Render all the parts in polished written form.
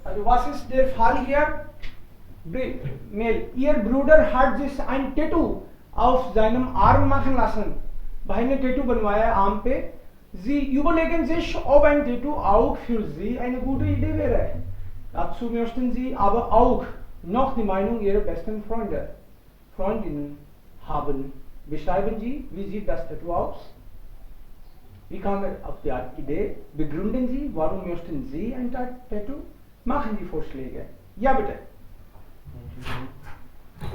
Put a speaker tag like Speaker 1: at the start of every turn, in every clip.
Speaker 1: Also was ist der Fall hier? Mail. Ihr Bruder hat sich ein Tattoo auf seinem Arm machen lassen. भाई ने Tattoo बनवाया है arm पे. Sie überlegen sich, ob ein Tattoo auch für Sie eine gute Idee wäre. Dazu möchten Sie aber auch noch die Meinung Ihrer besten Freundinnen haben. Beschreiben Sie, wie sieht das Tattoo aus? Wie kam er auf die Idee? Begründen Sie, warum möchten Sie ein Tattoo? Machen Sie Vorschläge. Ja, bitte.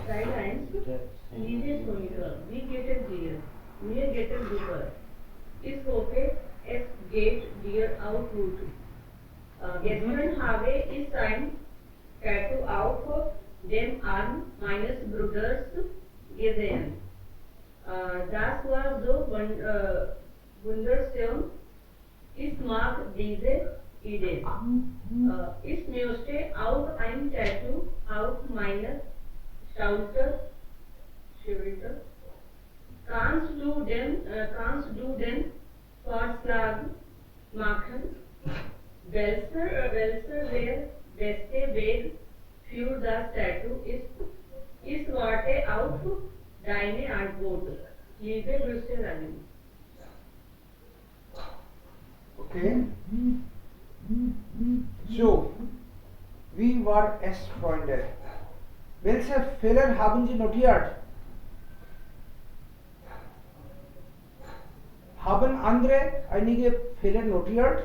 Speaker 2: Guidelines. लीजिए सुनिएगा. We get a deer. We get a deer. इस होके S get deer out route. Gestern habe ich ein Tattoo auf dem Arm meines Bruders gesehen. Das war so wunderschön. Ich mag diese Idee. Ich möchte auch ein Tattoo auf meiner Schulter. Kannst du den Vorschlag machen? Welcher der beste Weg für das Tattoo ist? Ich warte auf deine Antwort. Liebe Grüße, Ramin.
Speaker 1: Okay. So, wie war es, Freunde? Welche Fehler haben Sie notiert? Haben andere einige Fehler notiert?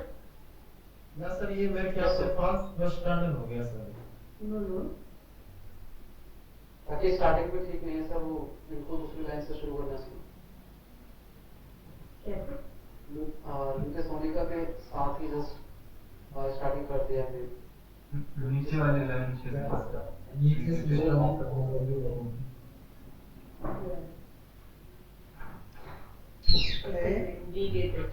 Speaker 3: ना sir ये मेरे ख्याल से fast standard हो गया sir.
Speaker 2: No.
Speaker 4: बाकी starting में ठीक नहीं है सर, वो बिल्कुल दूसरी लाइन से शुरू करना चाहिए.
Speaker 2: कैसे?
Speaker 4: लुके सोनिका के साथ ही जस्ट स्टार्टिंग कर दिया है.
Speaker 3: नीचे वाले लाइन से नीचे से
Speaker 2: We get it.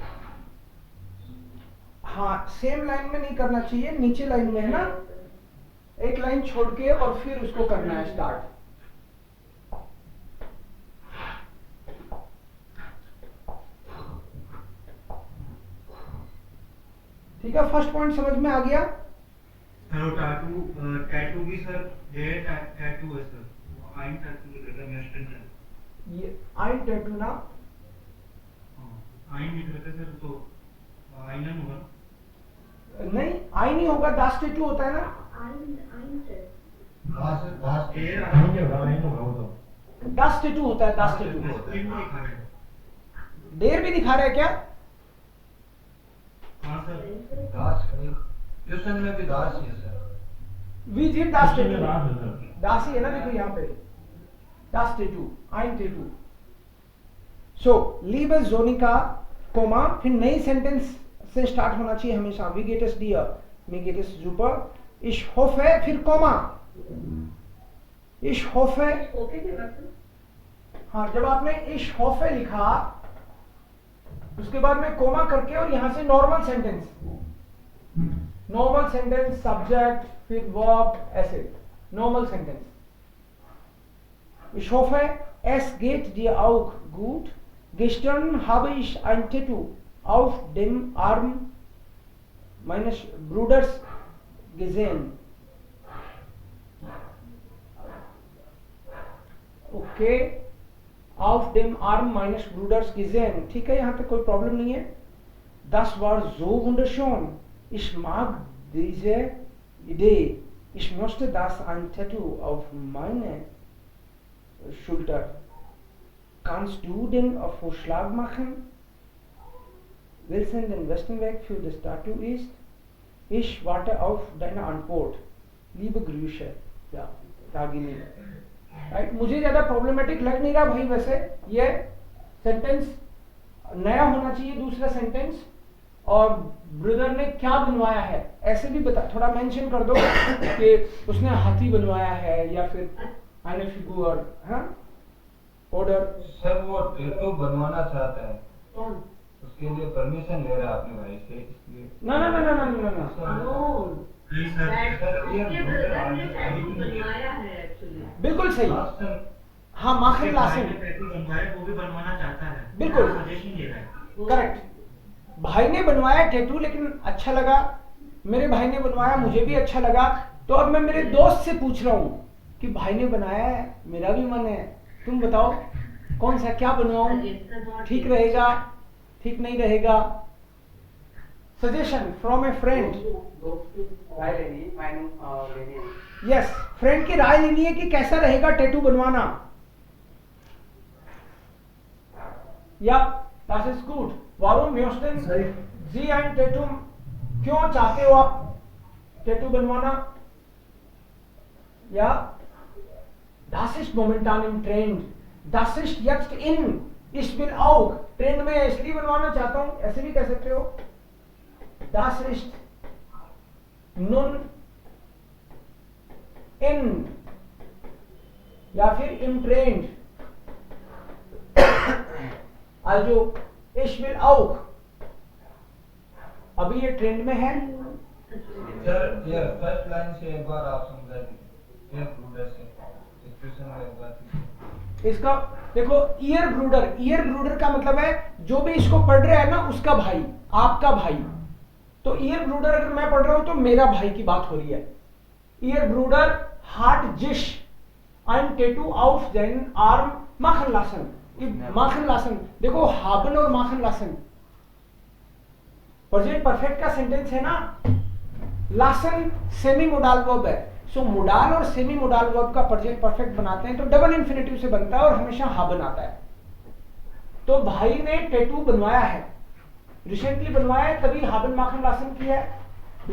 Speaker 1: हाँ, सेम लाइन में नहीं करना चाहिए, नीचे लाइन में है ना, एक लाइन छोड़ के और फिर उसको करना है स्टार्ट. ठीक है, फर्स्ट पॉइंट समझ में आ गया.
Speaker 5: टैटू भी सर टैटू है सर, आइन टैटू
Speaker 1: ये आइन टैटू ना,
Speaker 5: आइन भी रहता सर, तो आइनन होगा
Speaker 1: नहीं आइन ही होगा, दास टैटू होता है ना. दास टैटू होता है, दास टैटू. डेर भी दिखा रहा है क्या?
Speaker 5: हाँ सर,
Speaker 3: ट्यूशन में भी दास ही है सर.
Speaker 1: विजिट दास टैटू, दास ही है ना, देखो यहाँ पे दास टैटू, आइन टैटू. सो लीबे जोनिका कोमा, फिर नई सेंटेंस से स्टार्ट होना चाहिए हमेशा. वी गेट एस डियर, मी गेट एस सुपर, इश होफे, फिर कोमा. इश होफे,
Speaker 2: ओके के मतलब?
Speaker 1: हाँ, जब आपने इश होफे लिखा उसके बाद में कोमा करके और यहां से नॉर्मल सेंटेंस सब्जेक्ट फिर वर्ब, ऐसे normal sentence. Ich hoffe, es geht dir auch gut. Gestern habe ich ein Tattoo auf dem Arm meines Bruders gesehen. Okay. Auf dem Arm meines Bruders gesehen. ठीक है, यहाँ पे कोई problem नहीं है. Das war so wunderschön. Ich mag diese Idee. Ich möchte das ein Tattoo auf meine Schulter. Kannst du den Vorschlag machen? Welchen den besten Weg für das Tattoo ist? Ich warte auf deine Antwort. Liebe Grüße. Ja, Ragini. Right, मुझे ज्यादा problematic लग नहीं रहा भाई. वैसे ये sentence नया होना चाहिए, दूसरा सेंटेंस, और ब्रदर ने क्या बनवाया है ऐसे भी बता, थोड़ा मेंशन कर दो कि उसने हाथी बनवाया है या फिर आने फिगर, हाँ, ऑर्डर.
Speaker 3: सर वो टैटू बनवाना चाहता है,
Speaker 2: कौन?
Speaker 3: उसके लिए परमिशन ले रहा है अपने भाई से, इसलिए.
Speaker 1: ना ना ना ना ना ना ना
Speaker 2: No.
Speaker 5: नहीं सर,
Speaker 2: उसके ब्रदर ने टैटू बनवाया है एक्चुअली.
Speaker 1: बिल्कुल सही. हाँ, माखन लासन,
Speaker 5: टैटू बनवाया, वो भी बनवाना चाहता है.
Speaker 1: बिल्कुल
Speaker 5: सजेशन दे रहा है.
Speaker 1: करेक्ट. भाई ने बनवाया टैटू, लेकिन अच्छा लगा मेरे भाई ने बनवाया, मुझे भी अच्छा लगा, तो अब मैं मेरे दोस्त से पूछ रहा हूँ कि भाई ने बनाया है, मेरा भी मन है, तुम बताओ कौन सा क्या बनवाऊं, ठीक रहेगा, ठीक नहीं रहेगा? Suggestion from A friend.
Speaker 4: दोस्त की राय लेनी है, माइंड लेनी है।
Speaker 1: यस, फ्रेंड की राय लेनी है कि कैसा रहेगा टैटू बनवाना। या das ist gut. Warum möchten Sie ein Tattoo? क्यों चाहते हो आप टैटू बनवाना? या das ist momentan im Trend. Das ist jetzt in. Ich bin auch trend में, इसलिए बनवाना चाहता हूं, ऐसे भी कह सकते हो। Das ist nun in, या फिर im Trend। also ich will auch, अभी ये ट्रेंड में है।
Speaker 5: सर ये फर्स्ट लाइन से एक बार आप समझा दीजिए, ईयर ब्रूडर से सिचुएशन में एक बार।
Speaker 1: इसका देखो, ईयर ब्रूडर, ईयर ब्रूडर का मतलब है जो भी इसको पढ़ रहा है ना उसका भाई, आपका भाई। तो ईयर ब्रूडर अगर मैं पढ़ रहा हूं तो मेरा भाई की बात हो रही है। ईयर ब्रूडर हार्ट जिश ein Tattoo auf den Arm machen lassen। machen lassen, देखो haben और machen lassen प्रेजेंट परफेक्ट का सेंटेंस है ना। lassen सेमी मोडाल वर्ब है, सो मोडाल और सेमी मोडाल वर्ब का प्रेजेंट परफेक्ट बनाते हैं तो डबल इन्फिनेटिव से बनता है और हमेशा haben आता है। तो भाई ने टैटू बनवाया है, रिसेंटली बनवाया है, तभी haben machen lassen किया है।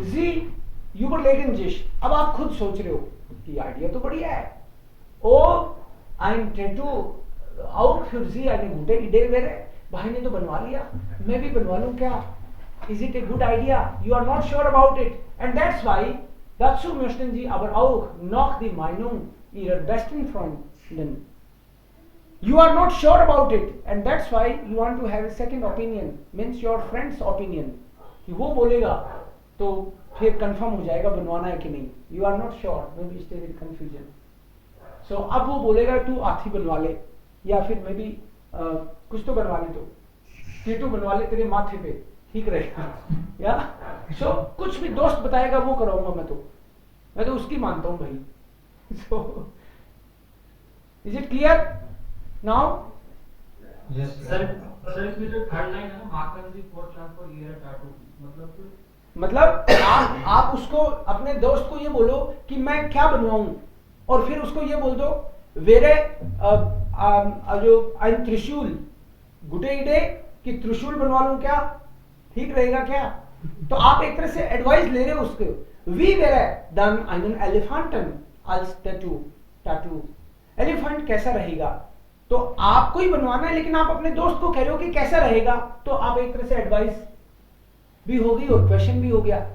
Speaker 1: जी überlegen sich, अब आप खुद सोच रहे हो कि आइडिया तो बढ़िया है। ओ ein Tattoo auch für Sie eine gute Idee wäre, भाई ने तो बनवा लिया, मैं भी बनवा लूं क्या? Is it a good idea? You are not sure about it, and that's why dazu möchten Sie aber auch noch die Meinung Ihrer besten Freundin. You are not sure about it, and that's why you want to have a second opinion, means your friend's opinion, कि वो बोलेगा तो फिर confirm हो जाएगा बनवाना है कि नहीं। You are not sure, maybe stay with confusion. So अब वो बोलेगा तू आथी बनवा ले, या फिर मे बी कुछ तो बनवा ले, तो टैटू बनवा ले तेरे माथे पे, ठीक रहेगा। या सो कुछ भी दोस्त बताएगा वो कराऊंगा मैं तो उसकी मानता हूं भाई। So is it clear now?
Speaker 5: Yes
Speaker 3: sir इसमें जो थर्ड लाइन है ना, मार्कन जी फोर्थ लाइन फॉर ईयर टैटू,
Speaker 1: मतलब आप उसको अपने दोस्त को ये बोलो कि मैं क्या बनवाऊं, और फिर उसको ये बोल दो वेरे जो ein त्रिशूल गुटे इडे कि त्रिशूल बनवा लूं क्या, ठीक रहेगा क्या? तो आप एक तरह से एडवाइस ले रहे हो उसके। वी वेरे dann einen Elefanten als tattoo, elephant कैसा रहेगा, तो आपको ही बनवाना है लेकिन आप अपने दोस्त को कह रहे हो कि कैसा रहेगा, तो आप एक तरह से एडवाइस भी होगी और क्वेश्चन भी हो गया।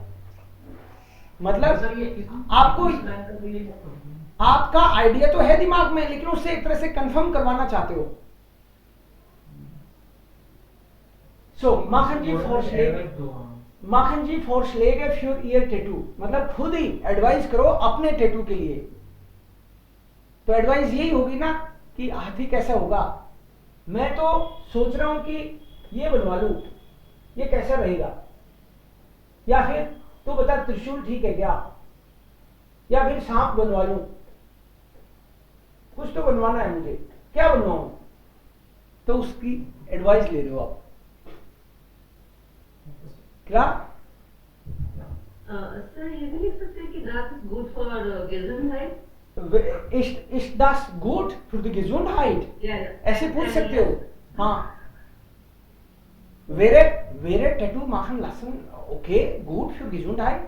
Speaker 1: मतलब आपको आपका आइडिया तो है दिमाग में, लेकिन उससे एक तरह से कंफर्म करवाना चाहते हो। सो माखन जी vorschläge für ihr टैटू, मतलब खुद ही एडवाइस करो अपने टैटू के लिए। तो एडवाइस यही होगी ना कि हाथी कैसा होगा, मैं तो सोच रहा हूं कि ये बनवा लूं, ये कैसा रहेगा, या फिर तू बता त्रिशूल ठीक है क्या, या फिर सांप बनवा लूं, कुछ तो बनवाना है मुझे, क्या बनवाऊं? तो उसकी एडवाइस ले रहे हो आप। क्या
Speaker 2: सर ये भी लिख सकते हैं कि das ist gut for Gesundheit?
Speaker 1: ist das gut für die Gesundheit? ऐसे पूछ सकते हो। हाँ, wäre Tattoo machen lassen okay gut für Gesundheit?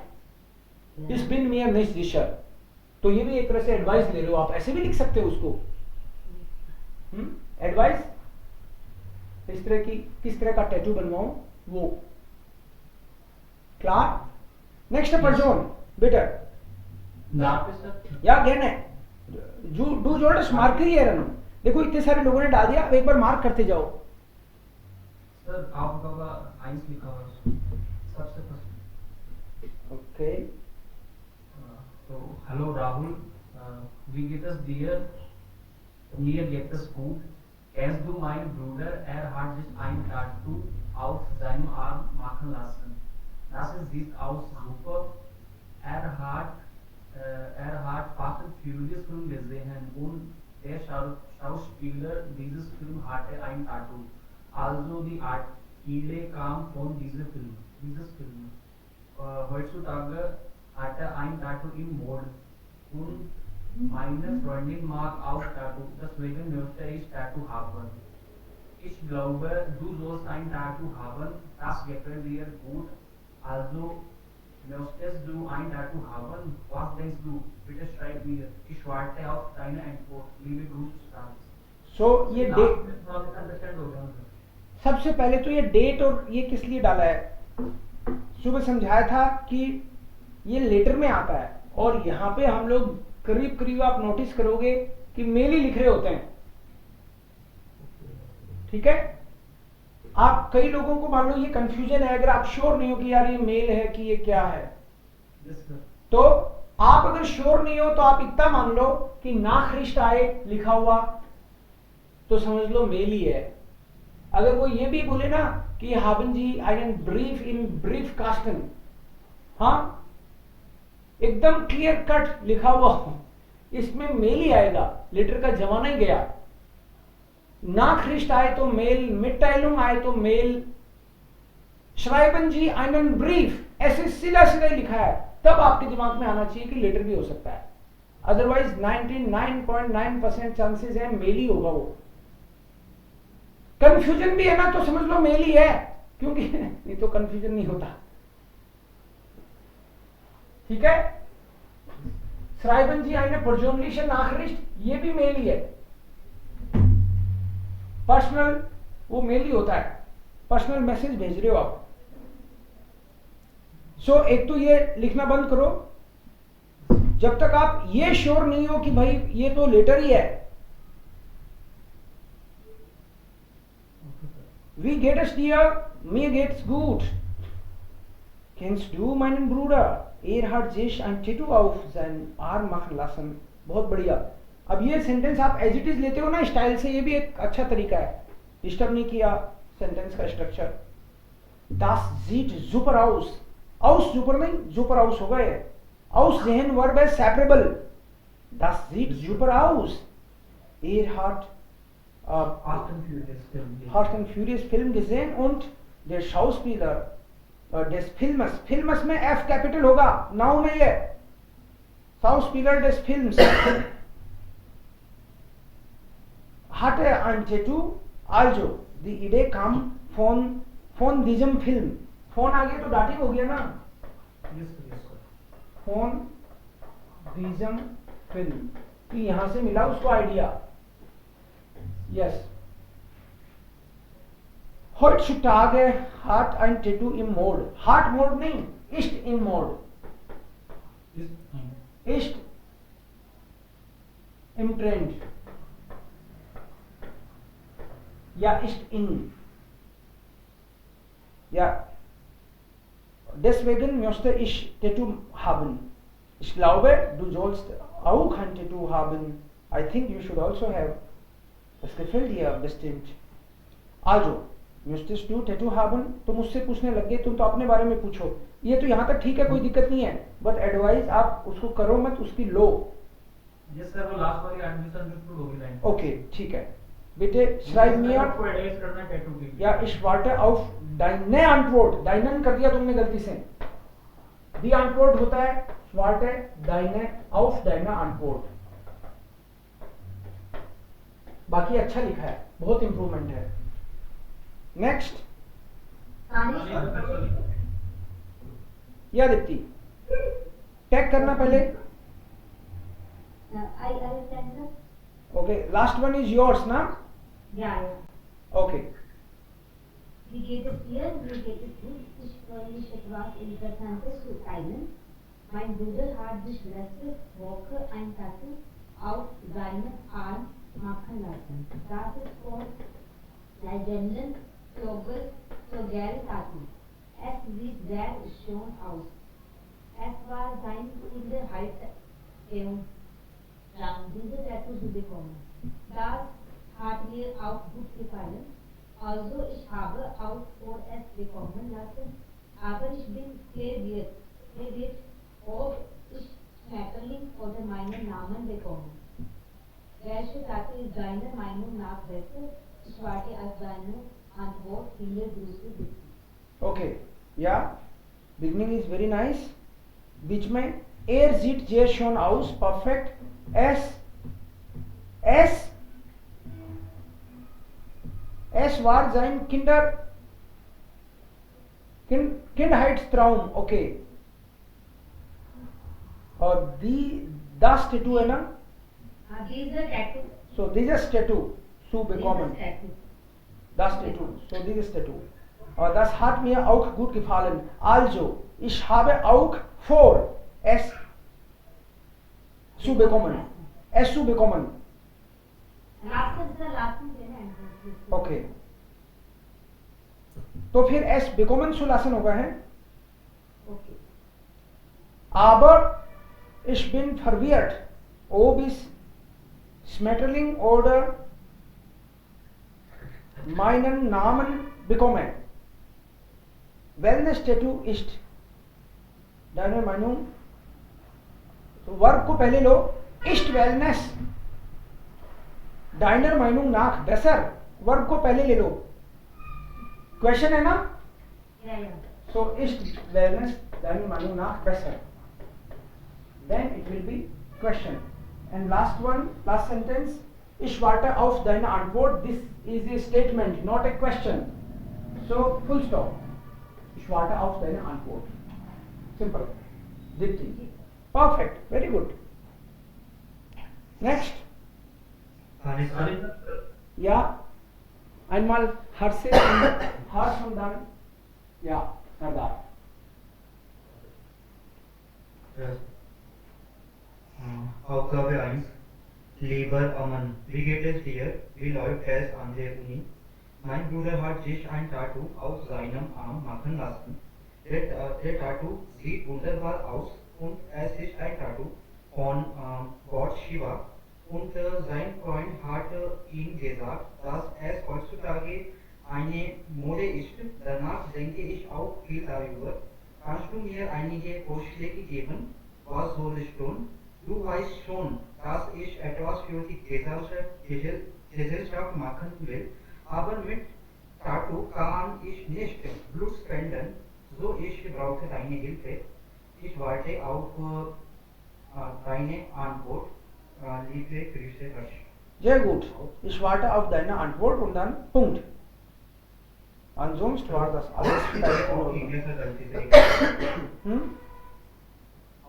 Speaker 1: Ich bin mir nicht sicher। तो ये भी एक तरह से एडवाइस ले रहे हो आप, ऐसे भी लिख सकते हो उसको। एडवाइस इस तरह की, किस तरह का टैटू बनवाऊं वो। क्लियर? नेक्स्ट पर्सन बेटर या gerne du solltest markieren। देखो इतने सारे लोगों ने डाल दिया, अब एक बार मार्क करते जाओ।
Speaker 3: सर आपका आइंस लिखा हुआ है सबसे फर्स्ट।
Speaker 1: ओके,
Speaker 3: तो hello Rahul, wie geht es dir? Mir geht es gut. Kennst du meinen Bruder? Er hat sich ein Tattoo auf seinem Arm machen lassen. Das ist sieht aus super. Er hat Fast and Furious Film gesehen und der Schauspieler dieses Film hatte ein Tattoo. Also die Idee kam von diesem Film. Heutzutage hat er ein Tattoo im Mode und meine Freundin mag auch Tattoo, deswegen möchte ich Tattoo haben. Ich glaube, du sollst ein Tattoo haben, das gefällt dir gut. Also möchtest du ein Tattoo haben? Was denkst du? Bitte schreib mir. Ich warte auf deine Antwort. Liebe Grüße, Franz.
Speaker 1: सो ये date,
Speaker 3: understand हो गया मुझे।
Speaker 1: सबसे पहले तो ये date और ये किस लिए डाला है, सुबह समझाया था कि ये लेटर में आता है और यहाँ पे हम लोग करीब करीब आप नोटिस करोगे कि मेल ही लिख रहे होते हैं, ठीक है। आप कई लोगों को मान लो ये कंफ्यूजन है, अगर आप श्योर नहीं हो कि यार ये मेल है कि ये क्या है, तो आप अगर श्योर नहीं हो तो आप इतना मान लो कि नाखरिश्त आए लिखा हुआ तो समझ लो मेल ही है। अगर वो ये भी बोले ना कि haben ji einen brief in Briefkasten, हाँ एकदम क्लियर कट लिखा हुआ हो, इसमें मेल ही आएगा, लेटर का जमाना ही गया। नाखरिश्त आए तो मेल, मिटteilung आए तो मेल, schreiben जी einen brief, ऐसे सीधा सीधा ही लिखा है, तब आपके दिमाग में आना चाहिए कि लेटर भी हो सकता है। अदरवाइज 99.9% चांसेस है मेल ही होगा वो। कंफ्यूजन भी है ना तो समझ लो मेल ही है, क्योंकि नहीं तो कंफ्यूजन नहीं होता, ठीक है। श्राइबन जी आईने पर्सोनलिशन नाखरिश्त, ये भी मेल ही है, पर्सनल वो मेल ही होता है, पर्सनल मैसेज भेज रहे हो आप। सो एक तो ये लिखना बंद करो, जब तक आप ये श्योर नहीं हो कि भाई ये तो लेटर ही है। Wie geht es dir? Mir geht's gut. Kennst du meinen Bruder? Hat sich ein Tattoo auf seinen Arm machen lassen. बहुत बढ़िया। अब ये सेंटेंस आप एज इट इज लेते हो ना स्टाइल से, ये भी एक अच्छा तरीका है, डिस्टर्ब नहीं किया सेंटेंस का structure. Das sieht super aus. Aus super नहीं, super aus होगा ये। Aus sehen वर्ब है separable. Das sieht super aus. Hat Fast and Furious Film gesehen und der Schauspieler des Filmes, Filmes में F capital होगा, noun नहीं है, Schauspieler des Films hatte ein Tattoo, also die Idee kam von diesem Film। Phone आ गया तो dative हो गया ना, फोन diesem Film, तो यहां से मिला उसको idea. Yes. Heutzutage hat ein Tattoo im Mode. Hat Mode नहीं, ist im Mode. Ist im Trend. Ja, ist in. Ja. Deswegen möchte ich Tattoo haben. Ich glaube, du sollst auch ein Tattoo haben. I think you should also have. Das gefällt dir bestimmt. Also, möchtest du Tattoo haben? तो मुझसे पूछने लग गए, तुम तो अपने बारे में पूछो। ये तो यहाँ तक ठीक है, कोई दिक्कत नहीं है, बट एडवाइस आप उसको करो मत, उसकी लो।
Speaker 3: यस सर, वो लास्ट वाली अंडरस्टैंड होगी लाइन।
Speaker 1: ओके, ठीक है बेटे। schreib mir
Speaker 3: को एडवाइस करना है टैटू की।
Speaker 1: या ich warte auf deine Antwort। deinen कर दिया तुमने गलती से, die Antwort होता है warte deine auf deine Antwort। बाकी अच्छा लिखा है, बहुत इंप्रूवमेंट है। नेक्स्ट या दीप्ति टैग करना पहले। Okay, last one is yours ना? Okay.
Speaker 6: Wie geht es dir? Mir geht es gut. Ich freue mich, etwas Interessantes zu teilen. Mein Bruder hat sich letzte Woche ein Tattoo auf seinen Arm machen lassen. Das ist von Legenden Flogel Tattoo. Es sieht sehr schön aus. Es war sein Kinderheimtraum, diese Tattoo zu bekommen. Das hat mir auch gut gefallen. Also ich habe auch vor es bekommen lassen. Aber ich bin sehr wird oft ich Schmetterling oder meinen Namen bekommen. Welche Sache ist deiner Meinung nach besser? Ich warte auf deine Antwort. Viele Grüße bitte.
Speaker 1: Okay, yeah, beginning is very nice. बीच में er sieht sehr schön aus, perfect. Es war sein Kindheitstraum, okay. और das Tattoo है ना?
Speaker 6: These are tattoo.
Speaker 1: So dieses Tattoo zu bekommen.
Speaker 6: These are tattoo.
Speaker 1: Das Tattoo, so dieses Tattoo. Das hat mir auch gut gefallen. Also, ich habe auch vor, es zu bekommen. Es zu bekommen.
Speaker 6: Last is the last one.
Speaker 1: Okay. तो फिर es bekommen zu lassen होगा है.
Speaker 6: Okay.
Speaker 1: Aber ich bin verwirrt, ob ich Schmetterling oder meinen Namen bekomme. Wellness Tattoo ist deine Meinung? तो verb को पहले लो. Ist Wellness deiner Meinung nach besser? Verb को पहले ले लो. क्वेश्चन है ना?
Speaker 6: Yeah.
Speaker 1: So ist Wellness deiner Meinung nach besser? Then it will be question. And last one, last sentence. Ich warte auf deine Antwort. This is a statement, not a question. So full stop. Ich warte auf deine Antwort. Simple. Dipti. Perfect. Very good. Next. Ja. Einmal Harse Harsh und dann ja, Sardar.
Speaker 5: Yes. Aufgabe 1. Lieber Aman, wie geht es dir? Wie läuft es an der Uni? Mein Bruder hat sich ein Tattoo auf seinem Arm machen lassen. Der Tattoo sieht wunderbar aus und es ist ein Tattoo von Gott Shiva. Und sein Freund hat ihm gesagt, dass es heutzutage eine Mode ist. Danach denke ich auch viel darüber. Kannst du mir einige Vorschläge geben? Was soll ich tun? Du weißt schon, dass ich etwas für die Gesellschaft machen will, aber mit Tattoo kann ich nicht Blut spenden, so ich brauche deine Hilfe. Ich warte auf deine Antwort. Liebe Grüße, Harsh.
Speaker 1: Sehr gut. Ich warte auf deine Antwort und dann Punkt. Ansonsten war das alles vielleicht in
Speaker 5: Auf
Speaker 1: Ordnung.
Speaker 5: लिख दिया गलती से
Speaker 1: Hmm?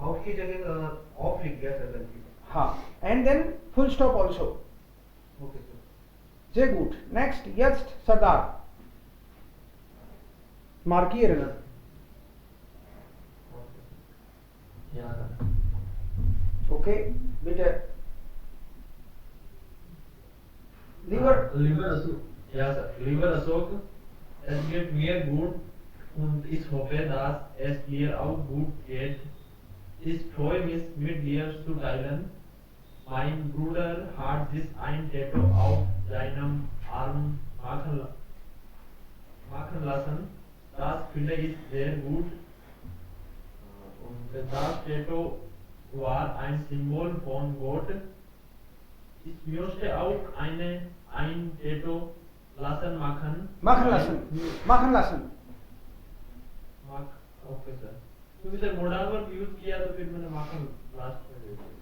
Speaker 5: Of की जगह of लिख दिया sir गलती से
Speaker 1: हाँ. And then full stop also.
Speaker 5: Okay sir
Speaker 1: Sehr gut. Next, jetzt Sardar. Markieren.
Speaker 7: Ja,
Speaker 1: Okay, bitte.
Speaker 7: Lieber Ashok, es geht mir gut und ich hoffe, dass es dir auch gut geht. Ich freue mich, mit dir zu teilen. Mein Bruder hat sich ein Tattoo auf seinem Arm machen lassen. Das finde ich sehr gut. Und das Tattoo war ein Symbol von Gott. Ich möchte auch ein Tattoo machen.
Speaker 1: Machen lassen. Machen lassen.
Speaker 7: Okay sir क्योंकि sir modal verb use किया तो फिर मैंने माखन last में दे दिया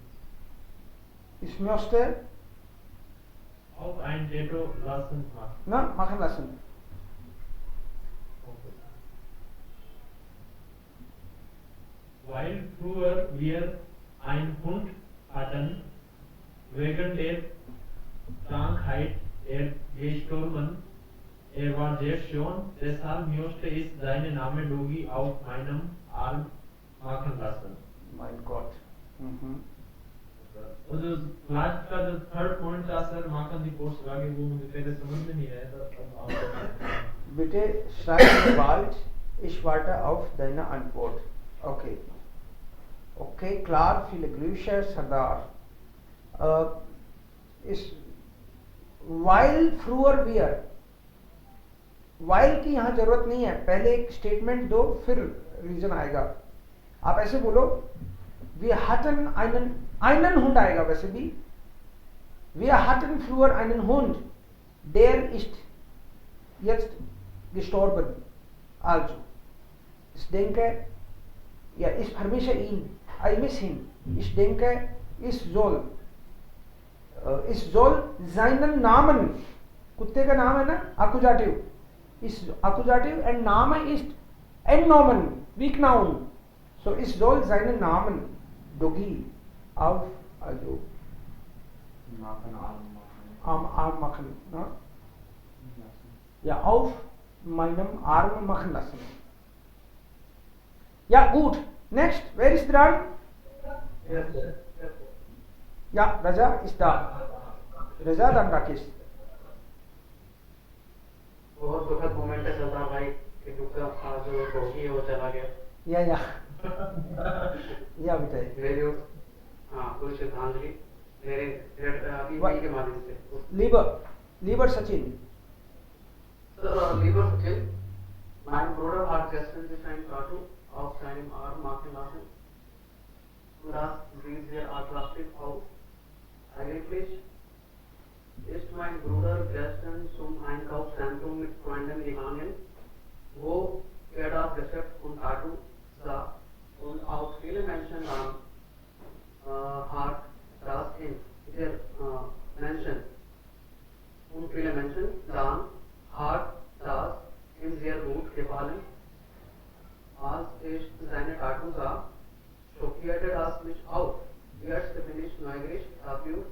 Speaker 1: Ich möchte,
Speaker 7: auch ein Tattoo lassen machen.
Speaker 1: na, machen lassen.
Speaker 7: Okay. Weil früher wir einen Hund hatten, wegen der Krankheit gestorben. Er war sehr schön, deshalb möchte ich seinen Namen Dogi auf meinem Arm machen lassen.
Speaker 1: Mein Gott. Mhm.
Speaker 7: और जो last का जो third point था sir माखन की post आगे वो मुझे पहले समझ में नहीं आया था अब आप
Speaker 1: Bitte schreib mir bald. Ich warte auf deine Antwort. Okay. Okay, klar, viele Grüße, Sardar. Ist, weil früher wir, while की यहां जरूरत नहीं है, पहले एक स्टेटमेंट दो फिर रीजन आएगा। आप ऐसे बोलो वी hatten einen Hund आएगा वैसे भी, wir hatten früher einen Hund, der ist jetzt gestorben. Also, ich denke, ja, ich vermisse ihn, I miss him. Ich denke, ich soll seinen Namen, कुत्ते का नाम है ना Akkusativ, ist Akkusativ and Name ist Endnomen, weak noun. So ich soll seinen Namen Doggy auf, also am Arm machen, ne? Ja, auf meinem Arm machen lassen. Ja, gut. Next, wer ist dran? Ja, Raja ist da. Raja, dann Rakesh.
Speaker 4: बहुत दुखद moment है सरदार भाई कि दुख जो doggy है वो चला गया।
Speaker 1: Ja. Ja, bitte.
Speaker 4: मेरी पूरी श्रद्धांजलि मेरे ईमेल के माध्यम से।
Speaker 1: Lieber Sachin.
Speaker 4: Lieber Sachin, mein Bruder hat gestern sich ein Tattoo auf seinem Arm machen lassen. Das sieht sehr attraktiv aus. Eigentlich ist mein Bruder gestern zum Einkaufszentrum mit Freunden gegangen, wo er das Rezept von Tattoo sah und auch viele Menschen hat das in der Menschen und viele Menschen dann hat das ihm sehr gut gefallen. Als ich seine Tattoo sah, schockierte das mich auch. Jetzt bin ich neugierig dafür.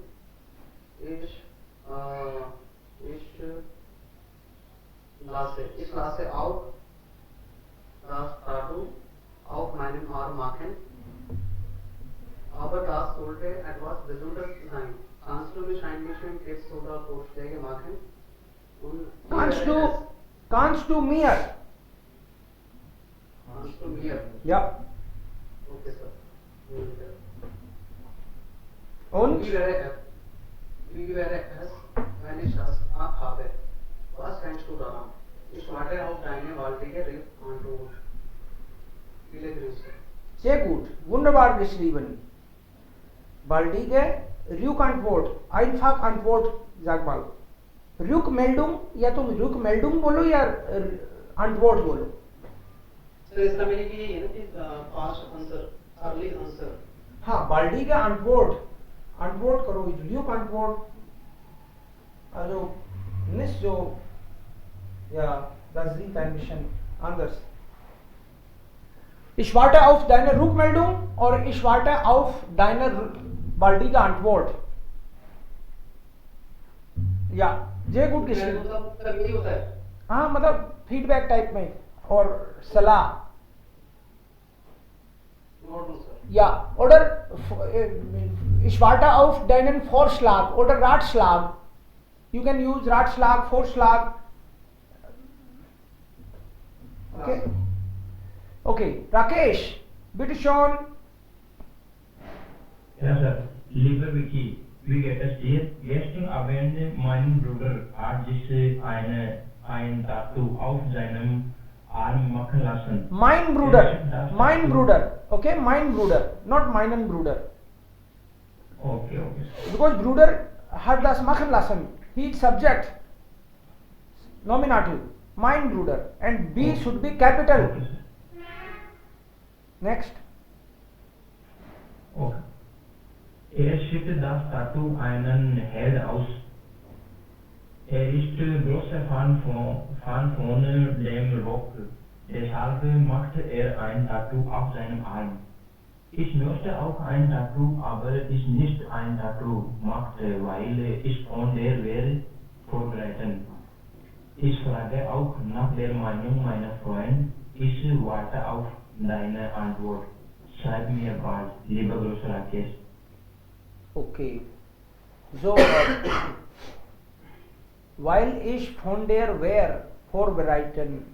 Speaker 4: Ich lasse auch das Tattoo auf meinem Arm machen. Aber das sollte etwas Besonderes sein. Kannst du mich ein bisschen Tipps oder Vorschläge machen? Und
Speaker 1: Kannst du mir?
Speaker 4: Kannst du mir?
Speaker 1: Ja.
Speaker 4: Okay, Sir.
Speaker 1: Und?
Speaker 4: Wie wäre es, wenn ich das habe? Was denkst du daran? Ich warte auf deine baldige Antwort. Viele Grüße.
Speaker 1: Sehr gut. Wunderbar geschrieben. Baldige Rückantwort. Einfach Antwort, sag mal. Rückmeldung, या तुम Rückmeldung बोलो या Antwort बोलो.
Speaker 4: Sir इसका मैंने कि ये ना कि फास्ट आंसर, अर्ली आंसर.
Speaker 1: हाँ, बाल्डी का Antwort करो, Rückantwort. Also nicht so, ja, das sieht ein bisschen anders. Ich warte auf deine Rückmeldung और ich warte auf deine baldige Antwort. या जे गुड geschrieben.
Speaker 4: मतलब यही होता है.
Speaker 1: हाँ, मतलब फीडबैक टाइप में और सलाह. Ja, oder ich warte auf deinen Vorschlag oder Ratschlag. You can use Ratschlag, Vorschlag. Okay. Okay, Rakesh, bitte schon.
Speaker 8: Ja, Sir. Lieber Vicky, wie geht es dir? Gestern Abend mein Bruder hat sich ein Tattoo auf seinem Arm machen lassen.
Speaker 1: Mein Bruder, okay, mein Bruder, not meinen Bruder.
Speaker 8: Okay.
Speaker 1: Because Bruder hat das machen lassen. He is subject, nominative, mein Bruder, and B should be capital.
Speaker 8: Okay.
Speaker 1: Next.
Speaker 8: Okay. Schiebt das Tattoo einen Held aus. Ist großer Fan von dem Rock. Deshalb macht ein Tattoo auf seinem Arm. Ich möchte auch ein Tattoo, aber ich nicht ein Tattoo macht, weil ich von der Welt vorbereiten. Ich frage auch nach der Meinung meiner Freunde. Ich warte auf deine Antwort. Schreib mir bald. Lieber Grüße, Rakesh.
Speaker 1: Okay. So, weil ich von der Wehr vorbereiten.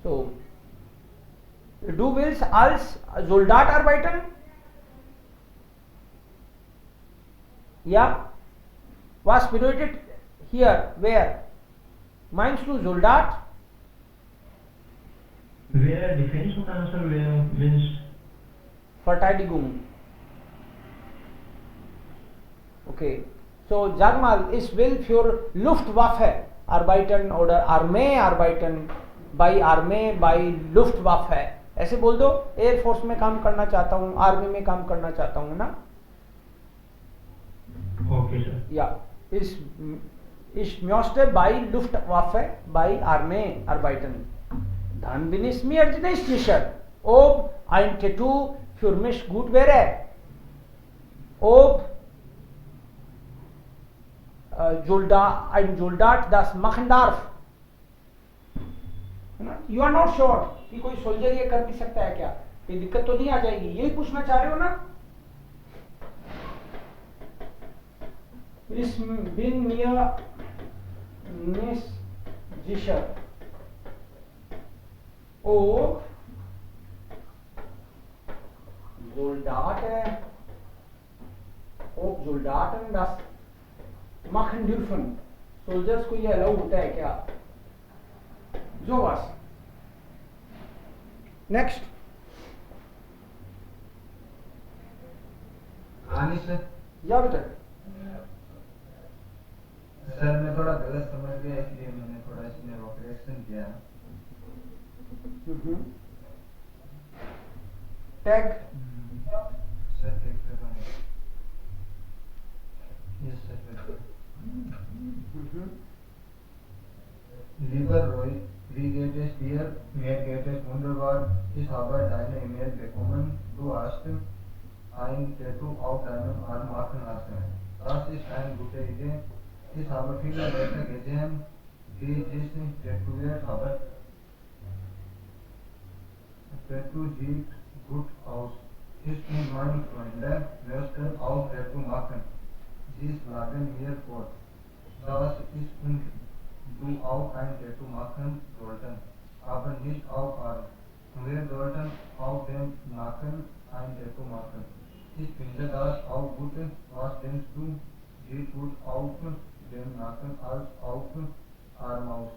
Speaker 1: So, du willst als Soldat arbeiten? Ja. Was bedeutet hier Wehr? Meinst du Soldat?
Speaker 8: Defense und also means
Speaker 1: Verteidigung. Okay. So sag mal, ich will für Luftwaffe arbeiten oder Armee arbeiten, bei Armee, bei Luftwaffe. ऐसे बोल दो, air force में काम करना चाहता हूँ, army में काम करना चाहता हूँ ना.
Speaker 8: okay, sir.
Speaker 1: Ja, ich möchte bei Luftwaffe, bei Armee arbeiten. Dann bin ich mir nicht sicher, ob ein Tattoo für mich gut wäre, ob ein Soldat das machen darf. You are not sure कि कोई soldier ये कर भी सकता है क्या, कोई दिक्कत तो नहीं आ जाएगी, यही पूछना चाह रहे हो ना. Ich bin mir nicht sicher, ob Soldaten das machen dürfen. Soldiers को ये अलाउ होता है क्या? Sowas. Next.
Speaker 9: आनी सर
Speaker 1: या बेटा.
Speaker 9: सर मैं थोड़ा गलत समझ गया इसलिए मैंने थोड़ा इसमें ऑपरेशन किया.
Speaker 1: Tag.
Speaker 9: सर देख सकता हूँ. Yes sir. Lieber Roy, wie geht es dir? Mir geht es wunderbar. Ich habe deine E-Mail bekommen. Du hast ein Tattoo auf deinem Arm machen lassen. Das ist eine gute Idee. Ich habe viele Leute gesehen, die sich tätowiert haben. Tattoo sieht gut aus. Ich und meine Freunde möchten auch Tattoo machen. Sie schlagen mir vor, dass ich und du auch ein Tattoo machen sollten, aber nicht auf Arm. Wir sollten auf dem Nacken ein Tattoo machen. Ich finde das auch gut. Was denkst du? Sieht gut auf dem Nacken als auf Arm aus.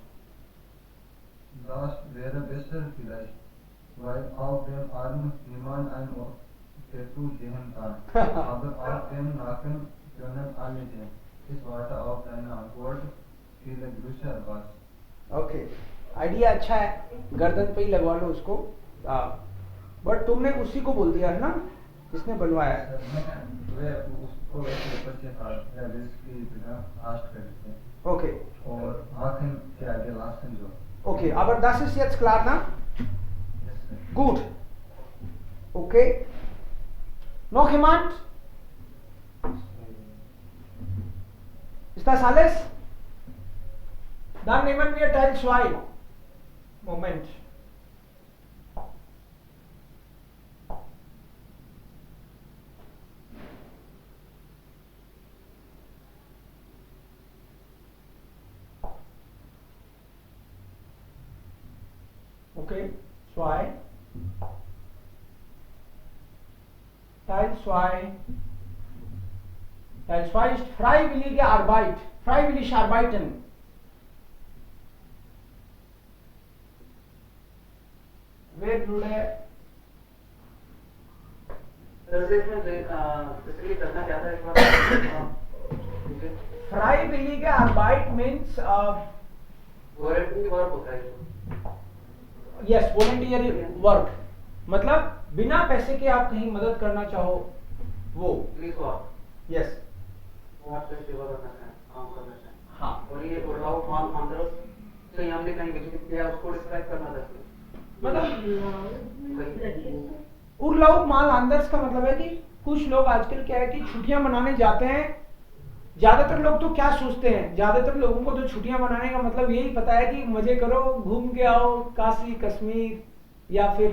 Speaker 9: Das wäre besser vielleicht, weil auf dem Arm niemand ein Tattoo sehen kann. Aber auf dem Nacken können alle sehen. Ich warte auf deine Antwort. viele Grüße Abbas.
Speaker 1: Okay, idea अच्छा है, गर्दन पे ही लगवा लो उसको. But तुमने उसी को बोल दिया है ना जिसने बनवाया है.
Speaker 9: वे उसको वैसे ऊपर से की बिना फास्ट करते हैं.
Speaker 1: ओके
Speaker 9: और आखिर के आगे लास्ट जो.
Speaker 1: Okay, aber das ist jetzt klar, na?
Speaker 9: Yes, sir.
Speaker 1: Gut. Okay. Noch jemand? Ist das alles? Dann nehmen wir Teil 2. Moment. Okay, 2. Teil 2. Teil 2 ist freiwillige Arbeit. Freiwillig arbeiten. Wer जुड़े?
Speaker 4: करना चाहता है
Speaker 1: Freiwillige Arbeit means
Speaker 4: voluntary work होता है.
Speaker 1: yes, voluntary work. मतलब बिना पैसे के आप कहीं मदद करना चाहो वो.
Speaker 4: Police work.
Speaker 1: yes.
Speaker 4: वो आपसे सेवा करना चाहें, काम करना चाहें.
Speaker 1: हाँ.
Speaker 4: और ये उड़ाऊ माल आंदोलन कहीं हमने कहीं विजिट किया उसको डिस्क्राइब करना था.
Speaker 1: मतलब उर्लाऊ माल आंदर्स का मतलब है कि कुछ लोग आजकल क्या है कि छुट्टियां मनाने जाते हैं. ज्यादातर लोग तो क्या सोचते हैं, ज्यादातर लोगों को तो छुट्टियां मनाने का मतलब यही पता है कि मजे करो, घूम के आओ, काशी कश्मीर या फिर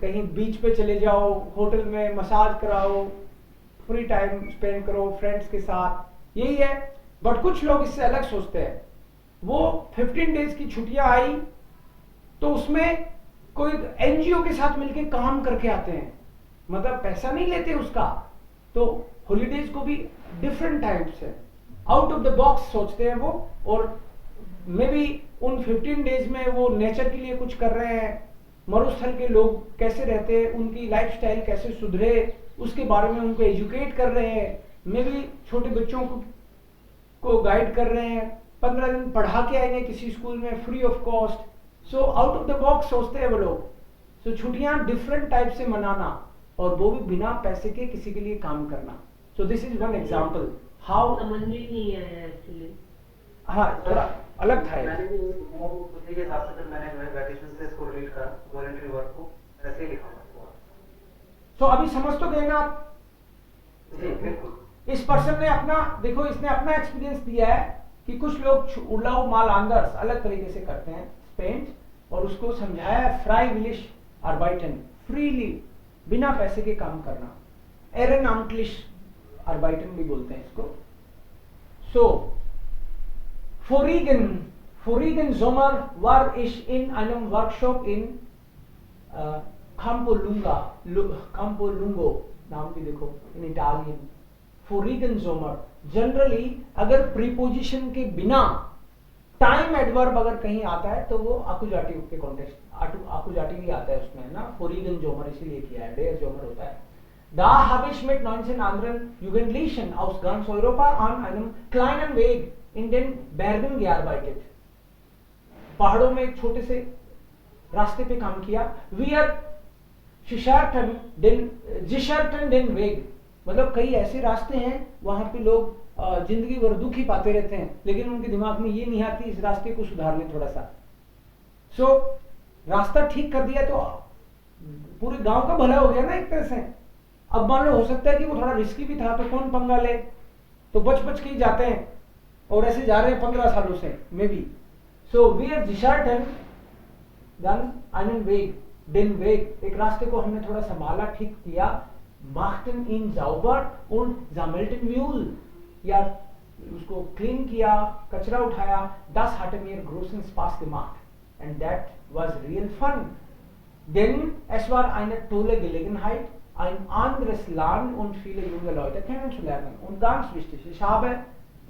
Speaker 1: कहीं बीच पे चले जाओ, होटल में मसाज कराओ, फ्री टाइम स्पेंड करो फ्रेंड्स के साथ, यही है. बट कुछ लोग इससे अलग सोचते हैं. वो 15 डेज की छुट्टियां आई तो उसमें कोई एनजीओ के साथ मिलके काम करके आते हैं, मतलब पैसा नहीं लेते उसका. तो हॉलीडेज को भी डिफरेंट टाइप्स है, आउट ऑफ द बॉक्स सोचते हैं वो, और मे बी उन 15 डेज में वो नेचर के लिए कुछ कर रहे हैं, मरुस्थल के लोग कैसे रहते हैं, उनकी लाइफस्टाइल कैसे सुधरे, उसके बारे में उनको एजुकेट कर रहे हैं, मे बी छोटे बच्चों को गाइड कर रहे हैं, 15 दिन पढ़ा के आएंगे किसी स्कूल में free of cost. So out of the box सोचते हैं वो लोग। सो छुट्टियां डिफरेंट टाइप से मनाना, और वो भी बिना पैसे के किसी के लिए काम करना। So this is one example how.
Speaker 2: समझ में नहीं आया एक्चुअली।
Speaker 1: हाँ, थोड़ा अलग था ये।
Speaker 4: मैंने भी वो उसी के हिसाब से फिर मैंने जो है वैकेशन से इसको रिलेट करा, वॉलंटरी वर्क को ऐसे ही लिखा हुआ।
Speaker 1: सो अभी समझ तो गए ना आप?
Speaker 4: जी बिल्कुल।
Speaker 1: इस पर्सन ने अपना, देखो इसने अपना एक्सपीरियंस दिया है कि कुछ लोग उड़ाऊ माल आंदर्स अलग तरीके से करते हैं पेंट, और उसको समझाया है फ्राइविलिश आर्बाइटन, फ्रीली बिना पैसे के काम करना, एरेनामटलिश आर्बाइटन भी बोलते हैं इसको। सो vorigen Sommer war ich in einem Workshop in Campolungo, नाम भी देखो इन इटालियन, vorigen Sommer। जनरली अगर प्रीपोजिशन के बिना टाइम एडवर्ब अगर कहीं आता है तो वो आकुजाटिव के कॉन्टेक्स्ट, आकुजाटिव ही आता है उसमें ना, vorigen Sommer इसीलिए किया है, der Sommer होता है। Da habe ich mit 19 anderen Jugendlichen aus ganz Europa an einem kleinen Weg in den Bergen gearbeitet। पहाड़ों में एक छोटे से रास्ते पे काम किया। Wir sicherten den Weg, मतलब कई ऐसे रास्ते हैं वहां पे लोग जिंदगी भर दुख ही पाते रहते हैं, लेकिन उनके दिमाग में ये नहीं आती इस रास्ते को सुधार ले थोड़ा सा। सो रास्ता ठीक कर दिया तो पूरे गांव का भला हो गया ना एक तरह से। अब मान लो हो सकता है कि वो थोड़ा रिस्की भी था, तो कौन पंगा ले, तो बच के ही जाते हैं, और ऐसे जा रहे हैं 15 सालों से may be. So wir sicherten dann einen Weg, den Weg, एक रास्ते को हमने थोड़ा संभाला, ठीक किया, machten ihn sauber und sammelten Müll, या उसको क्लीन किया, कचरा उठाया। Das hatte mir großen Spaß gemacht and that was real fun, denn es war eine tolle Gelegenheit, ein anderes Land und viele junge Leute kennenzulernen। Und ganz wichtig, ich habe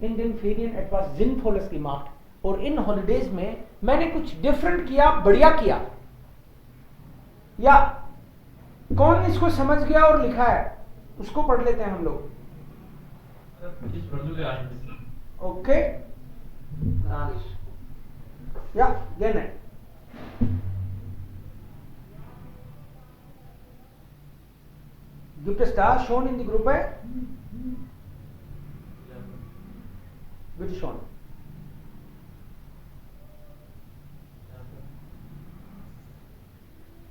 Speaker 1: in den Ferien etwas Sinnvolles gemacht, और इन holidays में मैंने कुछ different किया, बढ़िया किया। या कौन इसको समझ गया और लिखा है उसको पढ़ लेते हैं हम लोग। ओके, या gerne। Gibt es da schon in die Gruppe? Bitte schon.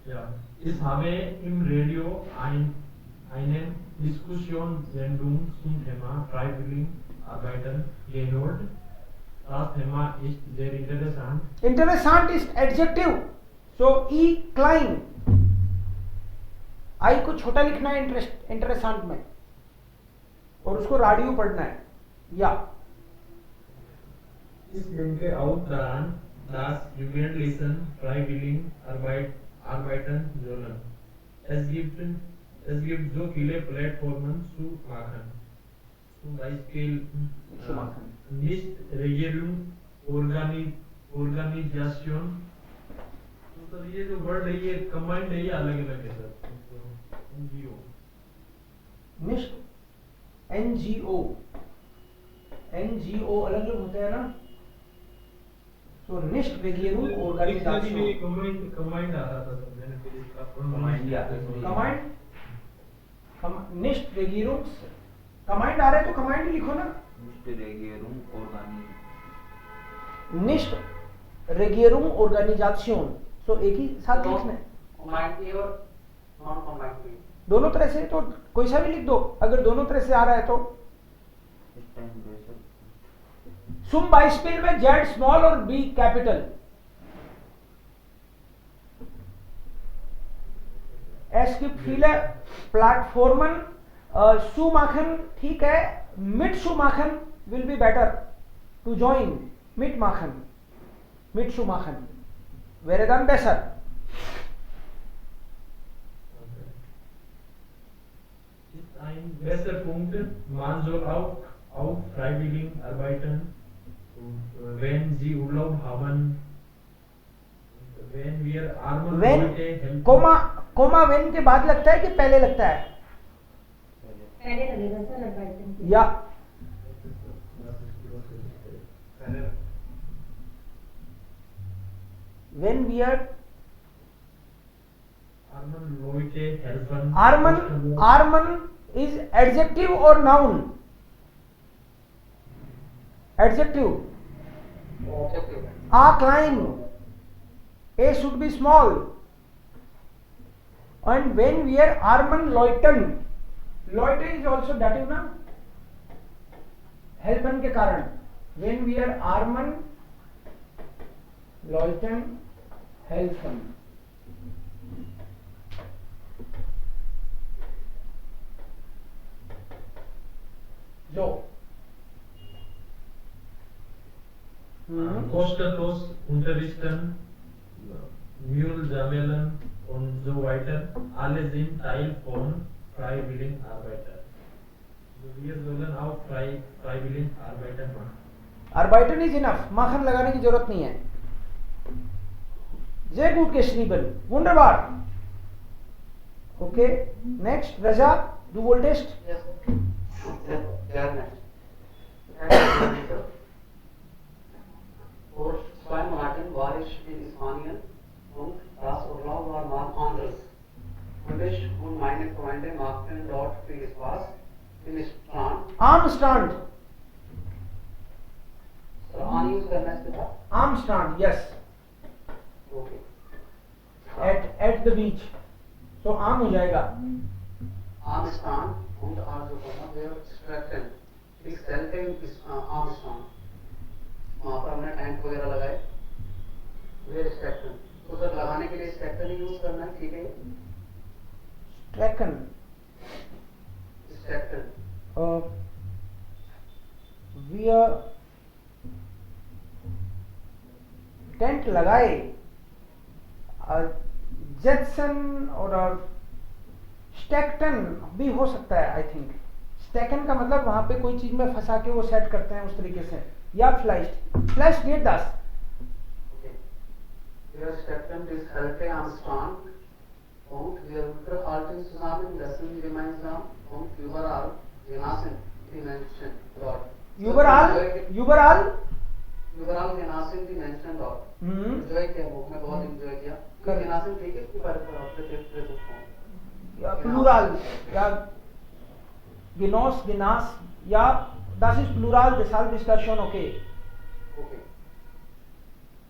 Speaker 7: Ja, ich habe im Radio eine Diskussionssendung zum Thema Freiwilligenarbeiten gehört. Das Thema ist sehr interessant.
Speaker 1: Interessant ist Adjective, so E klein, आई को छोटा लिखना है इंटरेस्टेंट में, और उसको radio पढ़ना है। या
Speaker 7: Ich denke auch daran, dass Jugendlichen freiwillig arbeiten sollen. Es gibt so viele Plattformen zu machen. Zum Beispiel Nichtregierung, Organisation। तो ये जो वर्ड है ये कमांड है, ये अलग अलग है सर। NGO,
Speaker 1: निष्ठ NGO अलग अलग होते हैं ना। तो निष्ठ रेगियरुम ऑर्गेनाइजेशन,
Speaker 7: कमांड आ रहा था सर, मैंने फिर इसका
Speaker 1: कमांड निष्ठ रेगियरुम, कमांड आ रहा है तो कमांड ही लिखो ना। निष्ठ रेगियरुम ऑर्गेनाइजेशन, सो एक ही साथ लिखना है,
Speaker 4: कमांड भी और नॉन कमांड भी,
Speaker 1: दोनों तरह से। तो कोई सा भी लिख दो अगर दोनों तरह से आ रहा है तो। Zum Beispiel में Z स्मॉल और B capital. Es gibt viele Plattformen, zu machen ठीक है, mitzumachen will be better, to join, mitzumachen wäre dann besser।
Speaker 7: Ein besser Punkt, man soll auch auf freiwilligen arbeiten Wenn sie Urlaub haben, wenn wir armen
Speaker 1: When
Speaker 7: Leute helfen,
Speaker 1: comma when के बाद लगता है कि पहले लगता है?
Speaker 6: पहले लगेगा सर एडवाइजन के
Speaker 1: या when we are
Speaker 7: armen Leute helfen,
Speaker 1: armen is adjective or noun? Adjective.
Speaker 4: Objective.
Speaker 1: A climb. A should be small. And when we are armen Leuten, Leute is also dative ना? Helfen के कारण. When we are armen Leuten helfen. So.
Speaker 7: kostenlos unterrichten, Müll sammeln und so weiter. Alle sind Teil von freiwilligen Arbeiten. Also wir sollen auch freiwilligen Arbeiten machen.
Speaker 1: Arbeiten is enough. माखन लगाने की जरूरत नहीं है. Sehr gut geschrieben. Wunderbar. Okay. Next, Raja, du wolltest?
Speaker 4: Yes. Sehr nett. Vor 2 Monaten war ich in Spanien und das Urlaub war mal anders. Und ich und meine Freunde machten dort viel Spaß im Strand.
Speaker 1: Am Strand.
Speaker 4: So, on use करना है इसके बाद?
Speaker 1: Am Strand. Yes.
Speaker 4: Okay.
Speaker 1: At the beach. So आम हो जाएगा.
Speaker 4: Am Strand und also wir strecken. Ich selten ist am Strand. वहाँ पर हमने टेंट वगैरह लगाए. वे स्ट्रैक्टन. तो सर लगाने के लिए स्ट्रैक्टन ही यूज करना है, ठीक है?
Speaker 1: Strecken.
Speaker 4: स्ट्रैक्टन.
Speaker 1: We टेंट लगाए. जेटसन और स्टैक्टन भी हो सकता है. आई थिंक स्टैकन का मतलब वहां पे कोई चीज में फंसा के वो सेट करते हैं उस तरीके से. या flash geht das.
Speaker 4: Okay. Wir stecken die Kälte am Strand und wir unterhalten zusammen, essen gemeinsam und überall genießen die Menschen dort.
Speaker 1: überall
Speaker 4: Überall genießen die Menschen dort. Enjoy किया, वो मैं बहुत enjoy किया. genießen ठीक है, इसके बारे में आपसे टिप्स दे सकता हूँ.
Speaker 1: या प्लूरल या genas या das ist plural, deshalb ist das schon okay.
Speaker 4: Okay.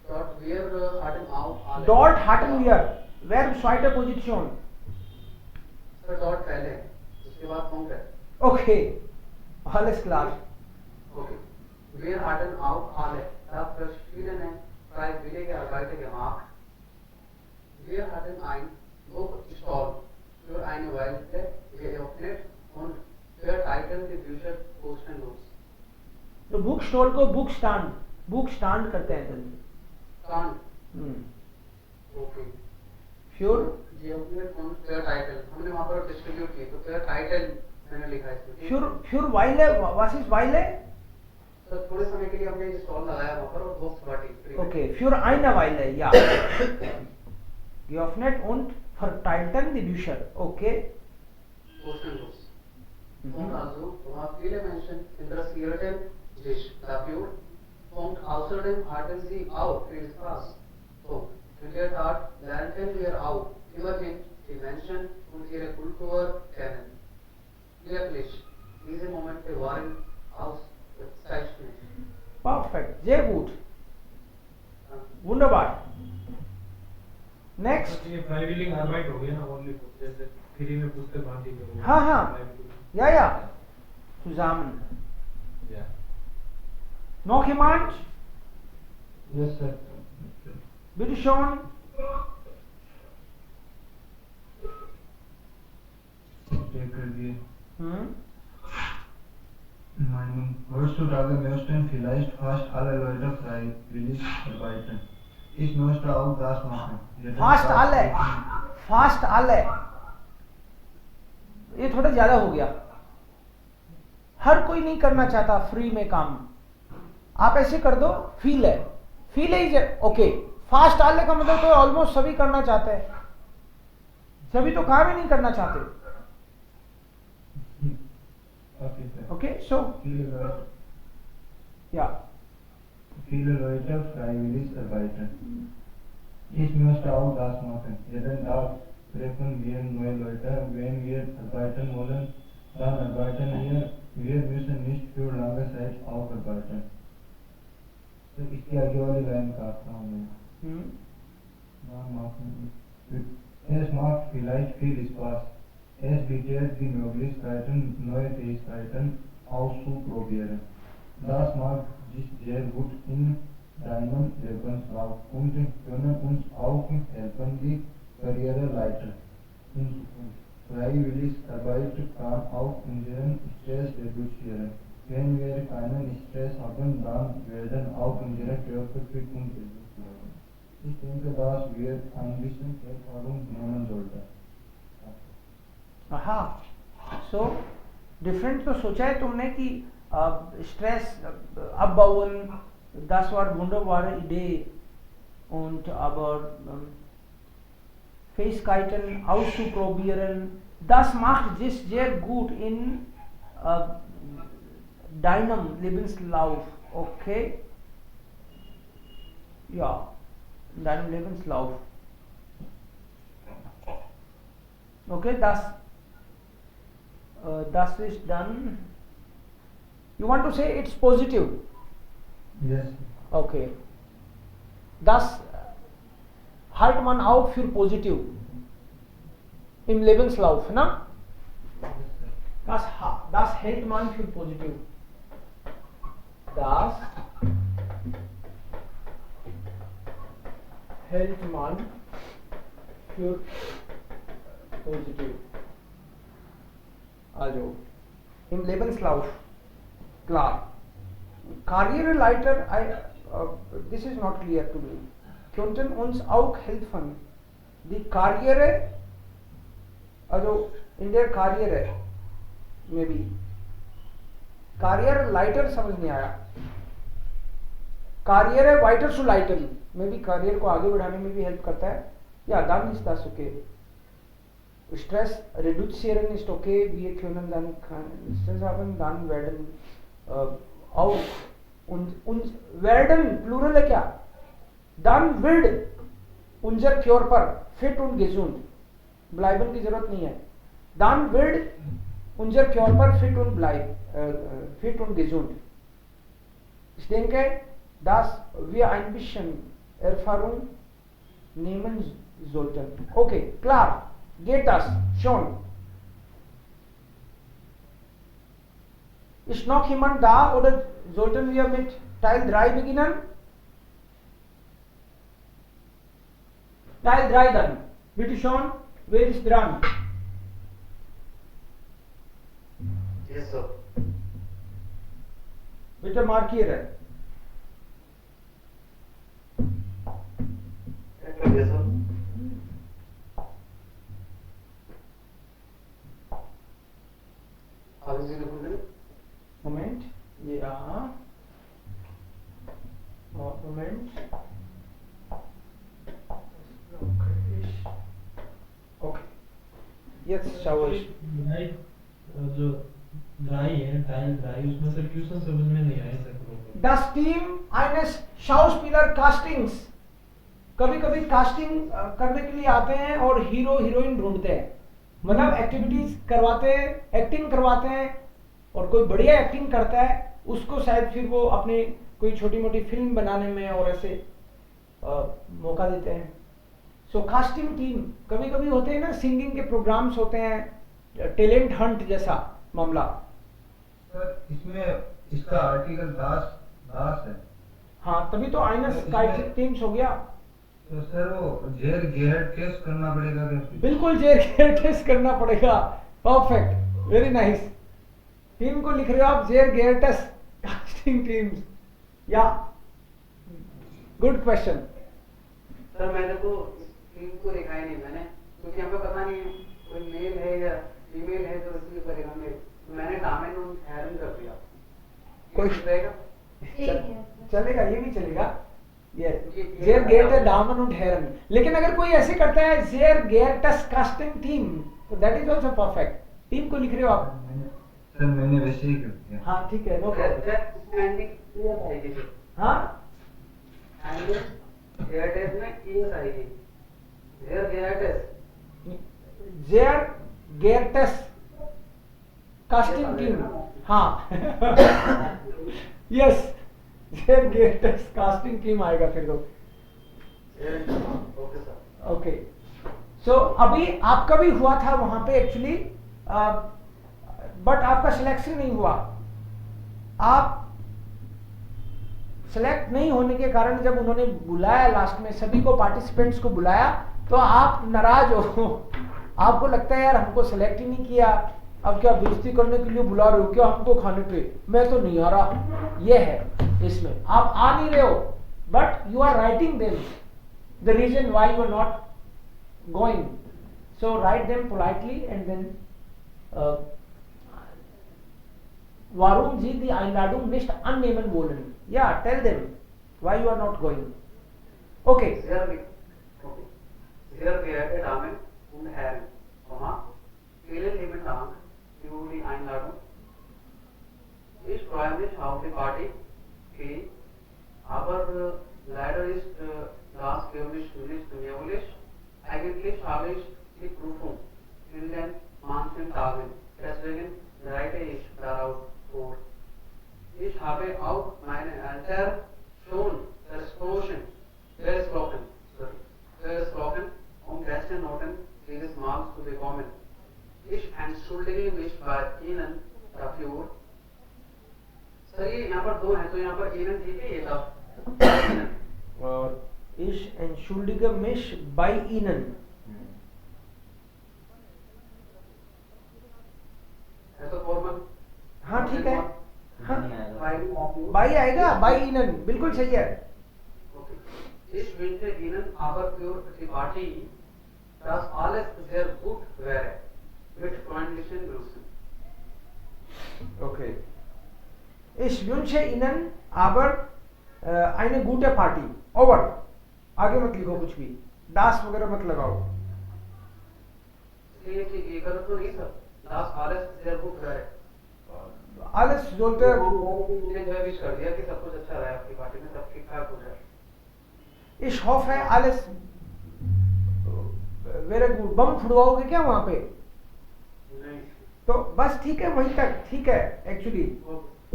Speaker 4: Dort wir hatten auch alle.
Speaker 1: Dort hatten wir Verb zweite Position.
Speaker 4: Sir, dort पहले, उसके बाद Punkt है.
Speaker 1: Okay, alles klar.
Speaker 4: Okay. Wir hatten auch alle verschiedene freiwillige Arbeiten gemacht. Wir hatten ein Bookstall für eine Weile geöffnet und verteilten die Bücher kostenlos.
Speaker 1: तो book stall को book stand करते हैं जल्दी.
Speaker 4: Stand. Okay.
Speaker 1: Sure.
Speaker 4: geöffnet und verteilt. हमने वहाँ पर distribute की, तो verteilt मैंने लिखा है.
Speaker 1: श्योर वाइले वासिस वाइले.
Speaker 4: तो थोड़े समय के लिए हमने स्टॉल लगाया वहाँ पर और बुक्स बांटी.
Speaker 1: Okay, für eine Weile, ja. Geöffnet und verteilten die Bücher. Okay.
Speaker 4: Kostenlos. Und also, wहाँ viele Menschen interessierten sich dafür und außerdem hatten sie auch viel Spaß. So, in der Tat lernten wir auch immerhin die Menschen und ihre Kultur kennen. Wirklich, diese Momente waren ausgezeichnet.
Speaker 1: Perfekt, sehr gut. Wunderbar. Next.
Speaker 7: ये freiwillige Arbeit हो गया ना, only जैसे free में पुस्तक बांटी करो.
Speaker 1: हाँ. Ja. Zusammen.
Speaker 7: Ja.
Speaker 1: Noch jemand?
Speaker 9: Yes, sir.
Speaker 1: Bitte schon.
Speaker 9: Check कर दिए. Heutzutage möchten vielleicht fast alle Leute freiwillig arbeiten. Ich möchte auch das machen.
Speaker 1: Fast alle. ये थोड़ा ज्यादा हो गया. हर कोई नहीं करना चाहता फ्री में काम. आप ऐसे कर दो, फील है, फील है ओके। फास्ट डालने का मतलब तो ऑलमोस्ट सभी करना चाहते हैं, सभी तो काम ही नहीं करना चाहते।
Speaker 8: Okay, sir.
Speaker 1: ओके सो या
Speaker 8: Viele Leute freiwillig arbeiten. Ich möchte auch das machen. Jeden Tag treffen wir neue Leute. Wenn wir arbeiten wollen, dann arbeiten wir. Wir müssen nicht für lange Zeit auch arbeiten. तो इसकी आगे वाली line काटता हूँ मैं। Es macht vielleicht viel Spaß. Es bietet die Möglichkeiten, neue Fähigkeiten auszuprobieren. Das mag sich sehr gut in deinem Lebenslauf und können uns auch helfen, die Karriereleiter in Zukunft. Freiwilligarbeit kann auch unseren Stress reduzieren. Wenn wir keinen Stress haben, dann werden auch unsere Körper fit und gesund bleiben. Ich denke, dass wir ein bisschen Erfahrung nehmen sollten.
Speaker 1: हाँ, so different तो सोचा है तुमने कि stress abbauen, das war wunderbare Idee und aber Fähigkeiten auszuprobieren, das macht sich sehr gut in deinem Lebenslauf, okay? Ja, in deinem Lebenslauf. Okay, das is done. You want to say it's positive?
Speaker 8: Yes.
Speaker 1: Okay. Das halt man auch für positiv im Lebenslauf, na? Das hält man für positiv. Das hält man für positiv. Also im Lebenslauf, klar. Karriereleiter, this is not clear to me. Könnten uns auch helfen. Die Karriere, also in der Karriere, maybe. Karriereleiter समझ नहीं आया. Karriere weiter zu leiten, maybe career को आगे बढ़ाने में भी help करता है. Ja, dann ist das okay. Stress reduzieren ist okay, wir können dann keinen Stress haben, dann werden auch und werden Plural है क्या? Dann wird unser Körper fit und gesund. Bleiben की जरूरत नहीं है. Dann wird unser Körper fit und gesund. Ich denke, dass wir ein bisschen Erfahrung nehmen sollten. Okay, klar. Geht das schon? Ist noch jemand da oder sollten wir mit Teil 3 beginnen? Teil 3 dann. Bitte schon, wer ist dran?
Speaker 4: Yes, sir.
Speaker 1: Bitte markiere.
Speaker 4: Yes, sir. How is it going?
Speaker 1: Moment. Ja. Moment. Okay. Jetzt schaue ich.
Speaker 7: Right, जो dry है, tile dry, उसमें सर्क्यूशन समझ में नहीं आया sir proper.
Speaker 1: Das Team eines Schauspieler Castings. कभी कभी casting करने के लिए आते हैं और हीरो हीरोइन ढूंढते हैं, मतलब एक्टिविटीज करवाते हैं, एक्टिंग करवाते हैं, और कोई बढ़िया एक्टिंग करता है उसको शायद फिर वो अपनी कोई छोटी मोटी फिल्म बनाने में और ऐसे मौका देते हैं. सो कास्टिंग टीम कभी कभी होते हैं ना, सिंगिंग के प्रोग्राम्स होते हैं, टैलेंट हंट जैसा मामला.
Speaker 9: सर इसमें इसका आर्टिकल दास है.
Speaker 1: हाँ, तभी तो आइनस टीम्स हो गया.
Speaker 9: तो सर वो जेर गेट केस करना पड़ेगा क्या?
Speaker 1: बिल्कुल जेर गेट केस करना पड़ेगा. Perfect, very nice. टीम को लिख रहे हो आप, जेर गेटस कास्टिंग टीम्स. या गुड क्वेश्चन.
Speaker 4: सर मैंने तो टीम को देखा ही नहीं मैंने, क्योंकि हमें पता नहीं है कोई मेल है या फीमेल है जो इसलिए करेगा मेल. मैंने डामेन और हैरन कर दिया.
Speaker 1: कोई
Speaker 4: रहेगा.
Speaker 6: ठीक है.
Speaker 1: चलेगा, ये भी चलेगा। ये जेर गेट दामन und Herren, लेकिन अगर कोई ऐसे करता है जेर गेटस कास्टिंग टीम, तो that is also perfect. Team को लिख रहे हो आप?
Speaker 9: सर मैंने वैसे ही कर दिया।
Speaker 1: हाँ ठीक है, नो प्रॉब्लम। हाँ जेर गेटस कास्टिंग टीम, हाँ यस, जेर गेटस कास्टिंग टीम आएगा फिर तो। ओके, सो अभी आपका भी हुआ था वहां पे एक्चुअली, बट आपका सिलेक्शन नहीं हुआ। आप सेलेक्ट नहीं होने के कारण जब उन्होंने बुलाया लास्ट में, सभी को पार्टिसिपेंट्स को बुलाया, तो आप नाराज हो। आपको लगता है यार हमको सेलेक्ट ही नहीं किया, अब क्या बेइज्जती करने के लिए बुला रहे हो क्या हमको खाने पे, मैं तो नहीं आ रहा। ये है इसमें, आप आ नहीं रहे हो, but you are writing them the reason why you are not going. So write them politely and then Warum Sie die Einladung nicht annehmen wollen? Yeah, tell them why you are not going. Okay.
Speaker 4: Sehr geehrte Damen und Herren, vielen lieben Dank für die Einladung. Ich freue mich auf die Party, aber leider ist das für mich nicht möglich. Eigentlich habe ich die Prüfung in den manchen Tagen, deswegen bereite ich darauf vor. Ich habe auch meine Eltern schon versprochen, beste Noten dieses Mal zu bekommen. Ich entschuldige mich bei Ihnen dafür. Sir ये यहाँ पर दो हैं, तो यहाँ पर Ihnen ठीक है, ये था
Speaker 1: Ich entschuldige mich bei Ihnen.
Speaker 4: है तो फॉर्मल।
Speaker 1: हाँ ठीक है, हाँ बाई आएगा, बाई इनन बिल्कुल सही है।
Speaker 4: Ich wünsche Ihnen aber für die Party, dass alles sehr gut wäre. Mit freundlichen Grüßen.
Speaker 1: Okay. Ich wünsche Ihnen aber eine gute Party. Over. आगे मत लिखो कुछ भी, das वगैरह मत लगाओ।
Speaker 4: ये गलत तो नहीं sir, das alles sehr gut wäre।
Speaker 1: alles बोलते हैं,
Speaker 4: मैं विश कर दिया कि सब कुछ अच्छा रहे आपकी पार्टी में, सब ठीक ठाक हो जाए।
Speaker 1: Ich hoffe alles very good। बम फुड़वाओगे क्या वहां पे?
Speaker 4: नहीं।
Speaker 1: तो बस ठीक है, वहीं तक ठीक है एक्चुअली।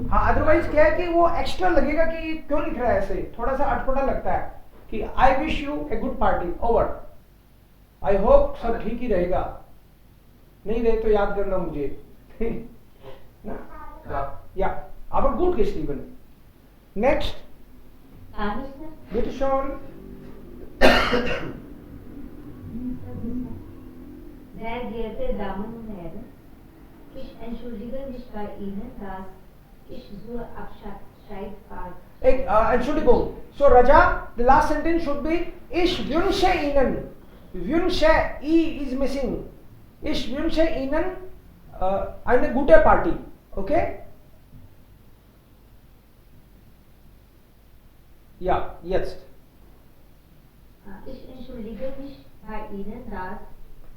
Speaker 1: हाँ अदरवाइज क्या है कि वो एक्स्ट्रा लगेगा कि क्यों लिख रहा है ऐसे, थोड़ा सा अटपटा लगता है कि I wish U a good party. Over. I hope सब ठीक ही रहेगा, नहीं रहे तो याद करना मुझे ना। Ja, aber gut geschrieben. Next. Bitte schon.
Speaker 6: Sehr geehrte Damen und Herren, ich entschuldige mich bei Ihnen, dass ich so Abscheid war.
Speaker 1: Entschuldigung. So Raja, the last sentence should be Ich wünsche Ihnen. Wünsche, E is missing. Ich wünsche Ihnen eine gute Party. Okay? Ja, jetzt.
Speaker 6: Ich entschuldige mich bei Ihnen, dass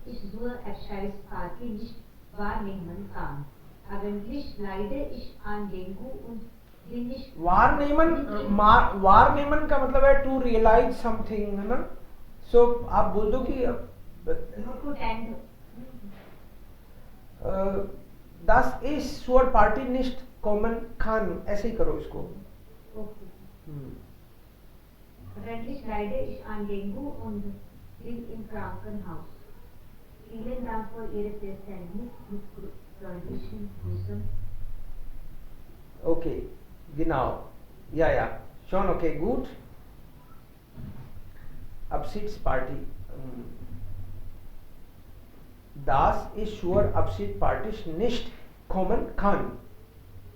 Speaker 6: ich so eine Party nicht wahrnehmen kann. Eigentlich leide ich an Dengue und bin nicht...
Speaker 1: वारनेमन का मतलब है to realise something, है ना। सो आप बोल दो कि das ist zur Party nicht kommen kann, ऐसे ही करो इसको।
Speaker 6: Eigentlich leide ich an Dengue und bin im Krankenhaus. Vielen Dank für Ihre Verständnis mit freundlichen Grüßen.
Speaker 1: Okay, genau. Ja, ja, schon okay, gut. Abschiedsparty. Das ist zur Abschiedsparty nicht kommen kann.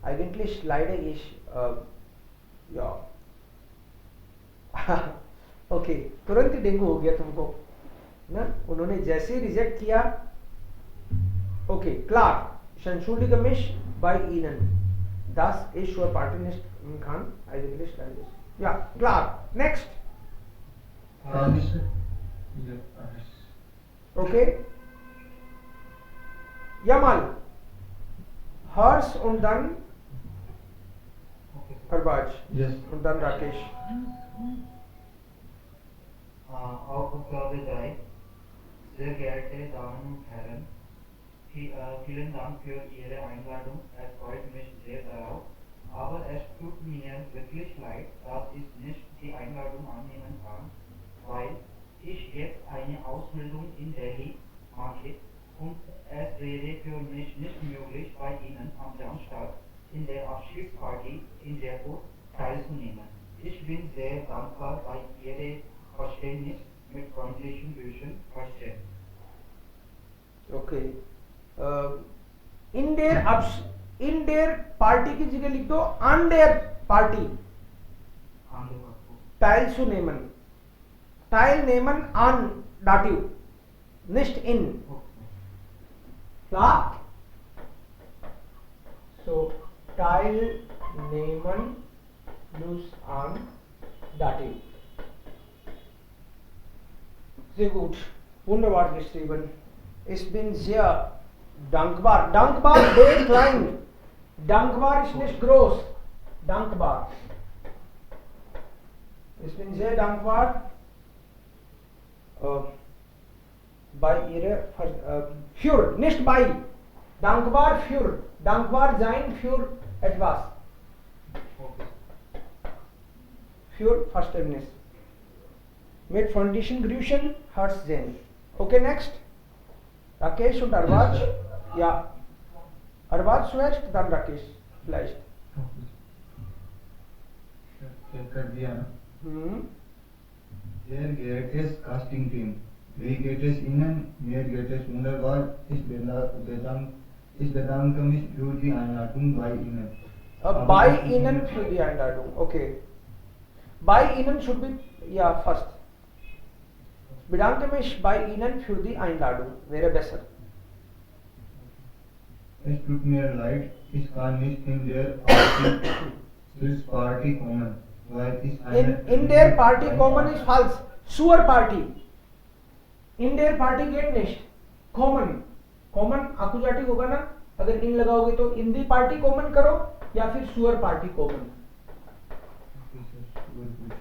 Speaker 1: Eigentlich leide ich, ja. Okay, तुरंत ही dengue हो गया तुमको ना, उन्होंने जैसे reject किया। Okay, klar, ich entschuldige mich bei Ihnen, Das ist zur Party nicht kann eigentlich like this. Ja, klar. Next.
Speaker 9: Alice.
Speaker 1: Okay. Jamal. Hers und dann Arbaj.
Speaker 9: Yes.
Speaker 1: Und dann Rakesh.
Speaker 5: Aufgabe 3. Sehr geehrte Damen und Herren, vielen Dank für Ihre Einladung. Es freut mich sehr darauf. Aber es tut mir wirklich leid, dass ich nicht die Einladung annehmen kann, weil ich jetzt eine Ausbildung in Delhi mache und es wäre für mich nicht möglich, bei Ihnen am Samstag in der Abschiedsparty in Jaipur teilzunehmen. Ich bin sehr dankbar bei Ihrer Verständnis mit freundlichen Grüßen, Verstehen.
Speaker 1: Okay. In der Party की जगह लिख दो an der Party teilzunehmen. Teilnehmen an Dativ, nicht in. Klar? So teilnehmen plus an Dativ. Sehr gut. Wunderbar geschrieben. Ich bin sehr dankbar. Dankbar, sehr klein. Dankbar ist nicht groß. Dankbar. Ich bin sehr dankbar bei Ihrer für, nicht bei. Dankbar für. Dankbar sein für etwas. Für Verständnis. Mit freundlichen Grüßen, Herz sehen. Okay, next. Rakesh und Arbaj. Ja. Arbaj zuerst, dann Rakesh. Vielleicht.
Speaker 9: कर दिया ना. Sehr geehrtes Casting Team, wie geht es Ihnen? Mir geht es wunderbar. Ich bedanke mich für die Einladung bei Ihnen.
Speaker 1: Bei Ihnen für die Einladung. Okay. Bei Ihnen should be, ja, first. Bedanke mich bei Ihnen für die Einladung. Wäre besser.
Speaker 9: Es tut mir leid, ich kann nicht in der Party kommen, weil ich eine...
Speaker 1: In der Party kommen ist falsch. Zur Party. In der Party geht nicht. Common. Common आकुजाटी होगा ना. अगर इन लगाओगे तो in the party common करो या फिर sur party common.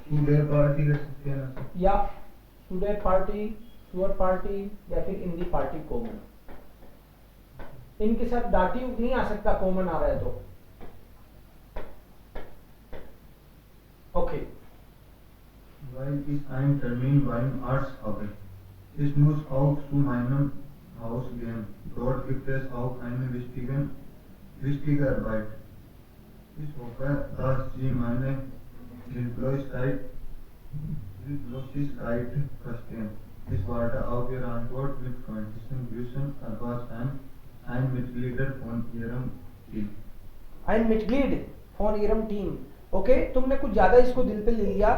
Speaker 9: सुडर party कर सकते हैं ना.
Speaker 1: या सुडर पार्टी, सुअर पार्टी या फिर इन दी पार्टी कॉमन. इनके साथ दाटिव नहीं आ सकता, कॉमन आ रहा है तो. Okay.
Speaker 9: Weil ich einen Termin beim Arzt habe. Ich muss auch zu meinem Haus gehen. Dort gibt es auch eine wichtige Arbeit. Ich hoffe, dass Sie meine Hilflosigkeit verstehen. Ich warte auf Ihre Antwort mit freundlichen Grüßen, Arbaz Khan, ein Mitglied von Ihrem Team.
Speaker 1: Ein Mitglied von Ihrem Team. Okay, तुमने कुछ ज्यादा इसको दिल पे ले लिया.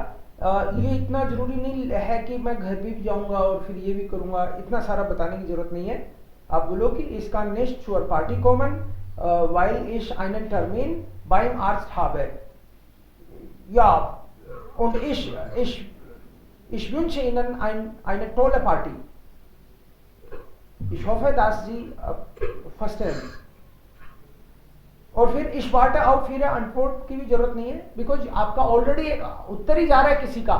Speaker 1: ये इतना जरूरी नहीं है कि मैं घर भी जाऊंगा और फिर ये भी करूंगा. इतना सारा बताने की जरूरत नहीं है. आप बोलो कि इसका next zur Party kommen, weil ich einen Termin beim Arzt habe. Ja, und ich wünsche Ihnen eine tolle Party. Ich hoffe, dass Sie verstehen. और फिर इस वाटे आउट फिर अनपोर्ट की भी जरूरत नहीं है, बिकॉज आपका ऑलरेडी उत्तर ही जा रहा है किसी का.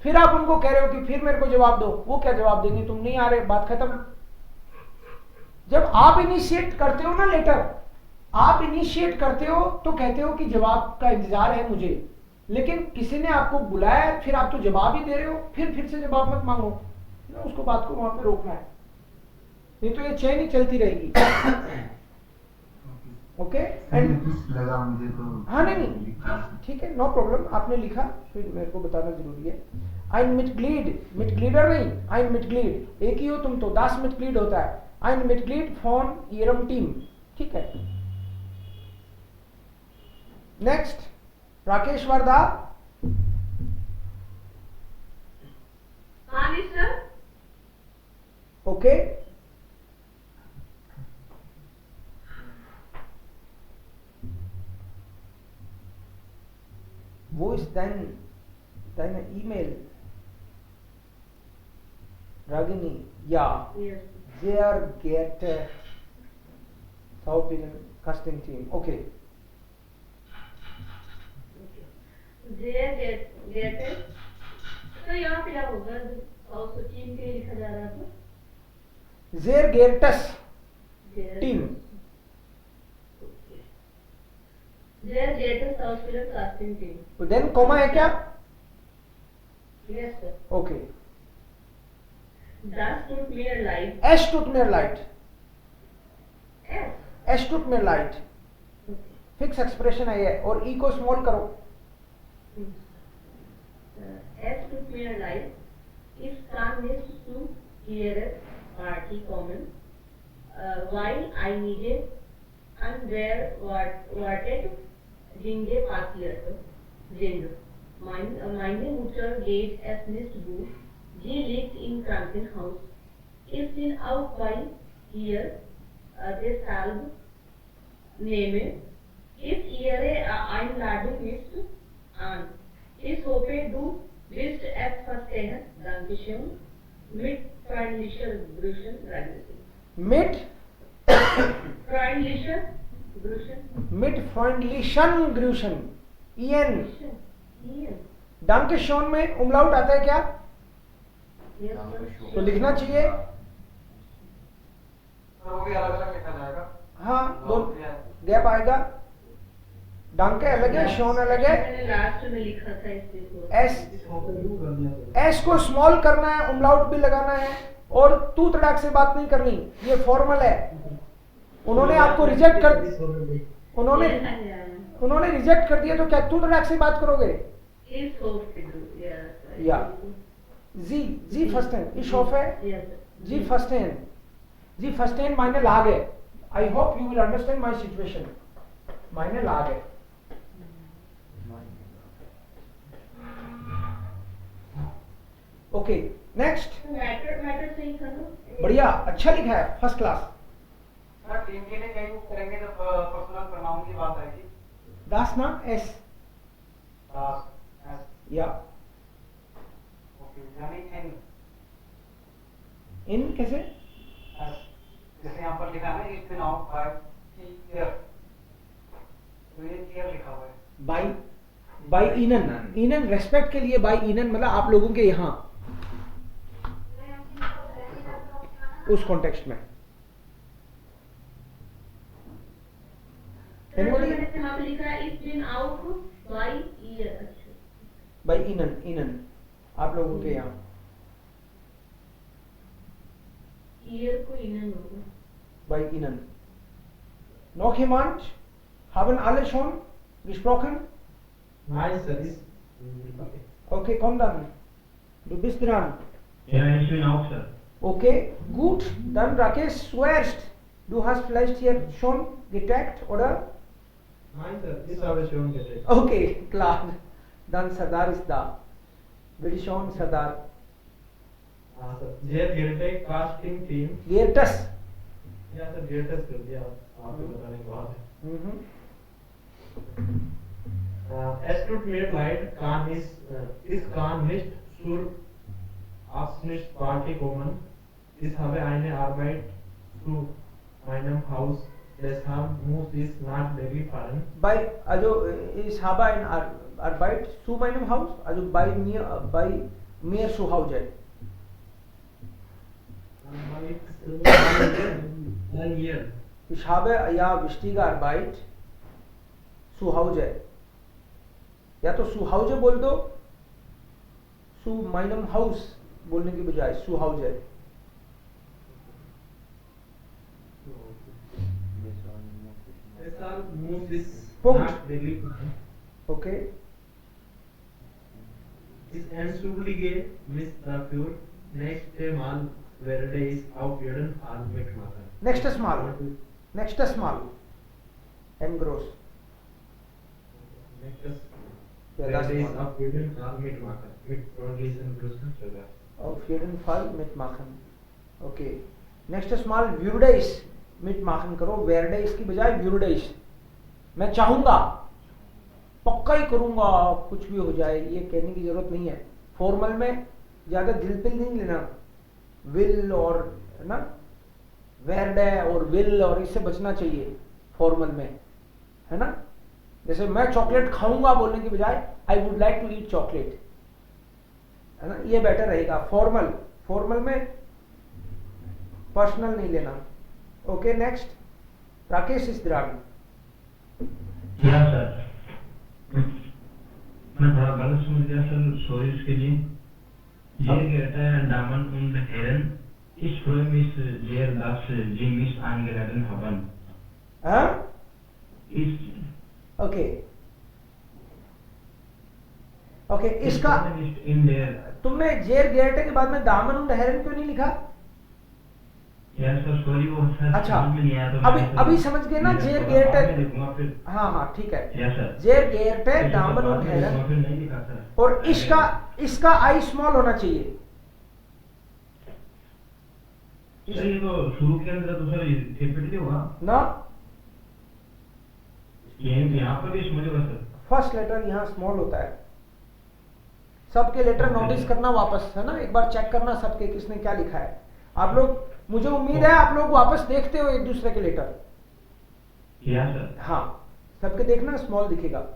Speaker 1: फिर आप उनको कह रहे हो कि फिर मेरे को जवाब दो. वो क्या जवाब देंगे? तुम नहीं आ रहे, बात खत्म. जब आप इनिशिएट करते हो ना लेटर, आप इनिशिएट करते हो तो कहते हो कि जवाब का इंतजार है मुझे, लेकिन किसी ने आपको बुलाया फिर आप तो जवाब ही दे रहे हो. फिर से जवाब मत मांगो. उसको बात को वहां पे रोकना है, नहीं तो ये चेन ही चलती रहेगी. ओके.
Speaker 9: लगा मुझे तो.
Speaker 1: हाँ नहीं, ठीक है, नो प्रॉब्लम. आपने लिखा, फिर मेरे को बताना जरूरी है. ein Mitglied, Mitglieder नहीं, ein Mitglied. एक ही हो तुम तो, das Mitglied होता है. ein Mitglied von Ihrem Team. ठीक है. नेक्स्ट, राकेश वर्धा.
Speaker 2: हाँ mister.
Speaker 1: Okay. wo ist deine E-Mail? Ragini, ja,
Speaker 2: Yes.
Speaker 1: sehr geehrte South Indian Casting Team. Okay.
Speaker 2: There get तो यहाँ पे क्या होगा और तो टीम के लिए लिखा जा रहा था
Speaker 1: Sehr geehrtes
Speaker 2: There-
Speaker 1: Team.
Speaker 2: Okay. There get a South Indian casting team.
Speaker 1: तो then comma है क्या?
Speaker 2: Yes sir.
Speaker 1: Okay.
Speaker 2: Das tut mir leid.
Speaker 1: Es tut mir leid.
Speaker 2: S.
Speaker 1: Es tut mir leid.
Speaker 2: Okay.
Speaker 1: Fix expression है ये और ई को small करो.
Speaker 2: Es tut mir leid. Ich kann nicht zu Ihrer Party kommen, weil einige unerwartet Dinge passiert sind. Meine Mutter geht es nicht gut. Sie liegt im Krankenhaus. Ich bin auch bei ihr, deshalb nehme ich Ihre Einladung nicht an. Ich hoffe, du wirst es verstehen. Dankeschön. Mit freundlicher Grüßen, Raghunath.
Speaker 1: Mit
Speaker 2: Freundlicher Grüßen.
Speaker 1: mit freundlichen Grüßen. Ian.
Speaker 2: Ian.
Speaker 1: Danke schön में umlaut आता है क्या?
Speaker 2: Yes, sir.
Speaker 1: तो लिखना चाहिए.
Speaker 4: तो वो भी अलग अलग लिखा जाएगा।
Speaker 1: हाँ, दो गैप आएगा. डांके अलग है, शोन अलग है.
Speaker 2: मैंने लास्ट में लिखा था इसलिए
Speaker 1: एस को स्मॉल करना है, umlaut भी लगाना है और तू तड़ाक से बात नहीं करनी. ये फॉर्मल है. उन्होंने आपको रिजेक्ट कर उन्होंने रिजेक्ट कर दिया तो क्या तू तड़ाक से बात करोगे?
Speaker 2: Is hope to do. Yes.
Speaker 1: Yeah. जी फर्स्ट हैंड. इस ऑफ है.
Speaker 2: Yes.
Speaker 1: जी फर्स्ट हैंड मायने लाग है. I hope you will understand my situation. मायने लाग है. Okay next.
Speaker 2: मैटर सही था ना?
Speaker 1: बढ़िया, अच्छा लिखा है, फर्स्ट क्लास.
Speaker 4: सर टीम के लिए कहीं यूज करेंगे जब पर्सनल प्रोनाउन की बात आएगी.
Speaker 1: दास ना एस.
Speaker 4: दास एस.
Speaker 1: या
Speaker 4: ओके यानी एन
Speaker 1: इन कैसे?
Speaker 4: एस. जैसे यहाँ पर लिखा है ना it's been out by year. तो ये ईयर लिखा हुआ है.
Speaker 1: बाई इनन रेस्पेक्ट के लिए बाई इनन मतलब आप लोगों के यहाँ उस कॉन्टेक्स्ट में.
Speaker 2: मैंने यहाँ पे लिखा है it's been out by year. अच्छा.
Speaker 1: बाई इनन आप लोगों के यहाँ
Speaker 2: ईयर को इनन होगा.
Speaker 1: bei Ihnen. Noch jemand? Haben alle schon gesprochen?
Speaker 7: Nein, sir, ist
Speaker 1: Okay, komm dann. Du bist dran.
Speaker 8: Ja, ich bin auch, Sir.
Speaker 1: Okay, gut. Dann Rakesh zuerst. Du hast vielleicht hier schon getaggt, oder?
Speaker 7: Nein, sir, ist aber schon gedeckt.
Speaker 1: Okay, klar. Dann Sardar ist da. Bitte schon, Sardar.
Speaker 7: Sir, there Geartech casting team.
Speaker 1: Geertes.
Speaker 7: या sir gates कर दिया आपको बताने के बाद. Es tut mir leid, ich kann nicht zur Abschnittsparty kommen. Ich habe eine Arbeit zu meinem Haus, deshalb muss ich nach Delhi fahren.
Speaker 1: Also ich habe eine Arbeit zu meinem Haus, also bei mir zu Hause. Ich habe ja wichtige Arbeit zu Hause. या तो zu Hause बोल दो, zu meinem Haus बोलने की बजाय zu Hause.
Speaker 7: Deshalb muss ich
Speaker 1: Punkt.
Speaker 7: nach Delhi fahren.
Speaker 1: Okay.
Speaker 7: Ich entschuldige mich dafür. Nächstes Mal werde ich auf jeden Fall mitmachen.
Speaker 1: Nächstes Mal. M groß.
Speaker 7: Nächstes
Speaker 1: Ja, das
Speaker 7: werde ich
Speaker 1: Mal.
Speaker 7: auf jeden Fall mitmachen. Mit freundlichen Grüßen, Sir.
Speaker 1: Auf jeden Fall mitmachen. Okay. Nächstes Mal würde ich mitmachen करो. werde ich की बजाय würde ich. मैं चाहूंगा. पक्का ही करूंगा कुछ भी हो जाए, ये कहने की जरूरत नहीं है। फॉर्मल में ज्यादा दिल पिल नहीं लेना, विल और है ना, वेरडे और विल और इससे बचना चाहिए फॉर्मल में, है ना। जैसे मैं चॉकलेट खाऊंगा बोलने की बजाय I would like to eat chocolate, है ना, ये बेटर रहेगा। फॉर्मल में पर्सनल नहीं लेना। ओके नेक्स्ट राकेश इस्दिरानी।
Speaker 8: या सर, मैं थोड़ा गलत समझ गया सर, सॉरी उसके लिए। ये कहता है Damen und Herren, ich freue mich sehr, dass Sie mich eingeladen haben.
Speaker 1: हाँ
Speaker 8: Ich
Speaker 1: ओके ओके, इसका
Speaker 8: in der
Speaker 1: तुमने जेर गेरटे के बाद में दामन und हेरन क्यों नहीं लिखा?
Speaker 8: यार सर सॉरी, वो सर
Speaker 1: अच्छा,
Speaker 8: समझ में नहीं आया तो
Speaker 1: अभी समझ गए ना जेर गेरटे।
Speaker 8: लिखूंगा फिर।
Speaker 1: हाँ हाँ ठीक है,
Speaker 8: यस सर।
Speaker 1: जेर गेरटे दामन und हेरन,
Speaker 8: फिर नहीं लिखा सर।
Speaker 1: और इसका आई स्मॉल होना चाहिए।
Speaker 8: सर ये तो शुरू के अंदर तो सर कैपिटल होगा
Speaker 1: ना,
Speaker 8: ये यहाँ पर भी स्मॉल होगा सर।
Speaker 1: फर्स्ट लेटर यहाँ स्मॉल होता है। सबके लेटर नोटिस करना वापस, है ना, एक बार चेक करना सबके किसने क्या लिखा है। आप लोग, मुझे उम्मीद है आप लोग वापस देखते हो एक दूसरे के लेटर।
Speaker 8: या सर।
Speaker 1: हाँ, सबके देखना स्मॉल दिखेगा।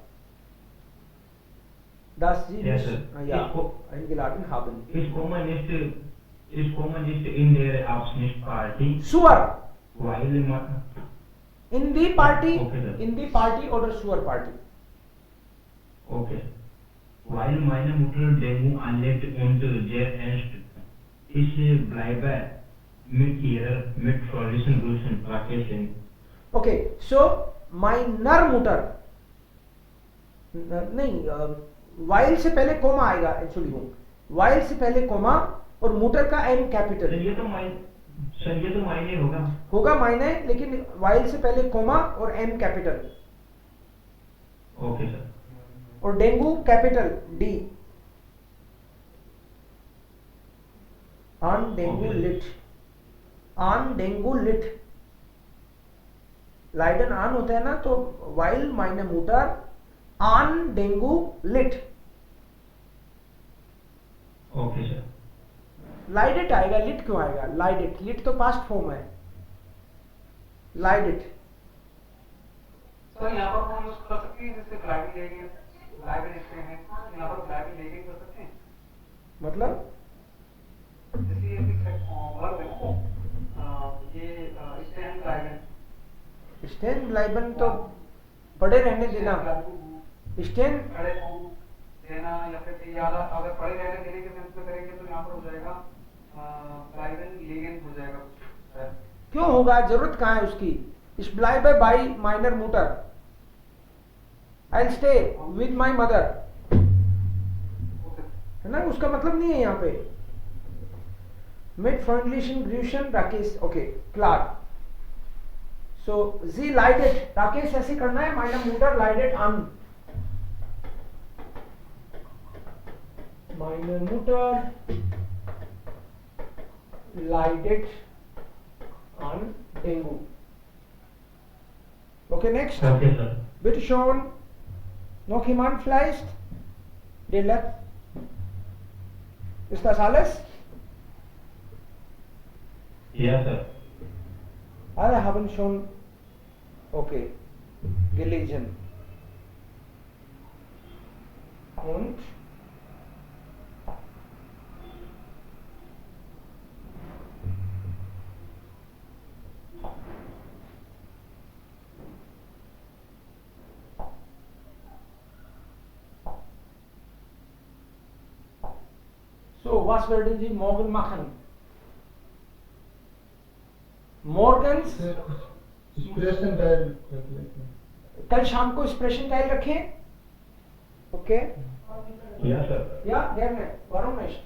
Speaker 1: Das Sie
Speaker 8: Yes,
Speaker 1: mich,
Speaker 8: sir.
Speaker 1: ja, eingeladen haben.
Speaker 8: Ist kommen nicht in der Abschnittsparty,
Speaker 1: Sure.
Speaker 8: weil man
Speaker 1: In the party,
Speaker 8: Okay, sir.
Speaker 1: in the party oder sure party.
Speaker 8: okay, weil meine Mutter Dengue anlegt und sehr ernst. Ich bleibe mit freundlichen Grüßen, Rakesh.
Speaker 1: Okay, so meiner Mutter, नहीं, while से पहले coma आएगा actually, वो while से पहले comma और मुटर का M capital.
Speaker 8: ये तो मायने
Speaker 1: होगा मायने, लेकिन while से पहले कोमा और एम कैपिटल।
Speaker 8: Okay sir.
Speaker 1: और डेंगू कैपिटल डी, ऑन डेंगू लिट, ऑन डेंगू लिट, लाइडन ऑन होता है ना, तो while मायने मुटर, ऑन डेंगू लिट।
Speaker 8: Okay sir.
Speaker 1: लाइडेट आएगा, लिट क्यों आएगा? लाइडेट, लिट तो पास्ट फॉर्म है, लाइडेट।
Speaker 4: सर यहाँ पर हम यूज कर सकते हैं, जैसे ब्लाइविंग लिखते हैं, यहाँ पर ब्लाइविंग कर सकते हैं।
Speaker 1: मतलब
Speaker 4: जैसे ये वर्ब है, ये स्टैंड ब्लाइविंग,
Speaker 1: स्टैंड ब्लाइबन तो पड़े रहने देना, स्टैंड
Speaker 4: खड़े देना, या फिर याद अगर पड़े रहने देने के सेंस में करेंगे तो यहाँ पर हो जाएगा ब्लाइविंग लिगेन हो जाएगा।
Speaker 1: क्यों होगा, जरूरत कहाँ है उसकी? Ich bleibe bei meiner Mutter, I'll stay with my mother, है ना, उसका मतलब नहीं है यहाँ पे। Mit freundlichen Grüßen Rakesh, okay, klar. So sie leidet, Rakesh ऐसे करना है, meiner Mutter leidet an, meine Mutter leidet an Dengue. Okay, next.
Speaker 8: Okay sir.
Speaker 1: Bitte schon. Noch jemand vielleicht? Dille? Ist das alles?
Speaker 8: Ja sir.
Speaker 1: Alle haben schon, okay, gelesen. Und so, was werden Sie morgen machen? Morgens?
Speaker 9: Expression Teil
Speaker 1: कल शाम को expression tile रखें। Okay,
Speaker 8: या sir.
Speaker 1: या gerne, warum nicht?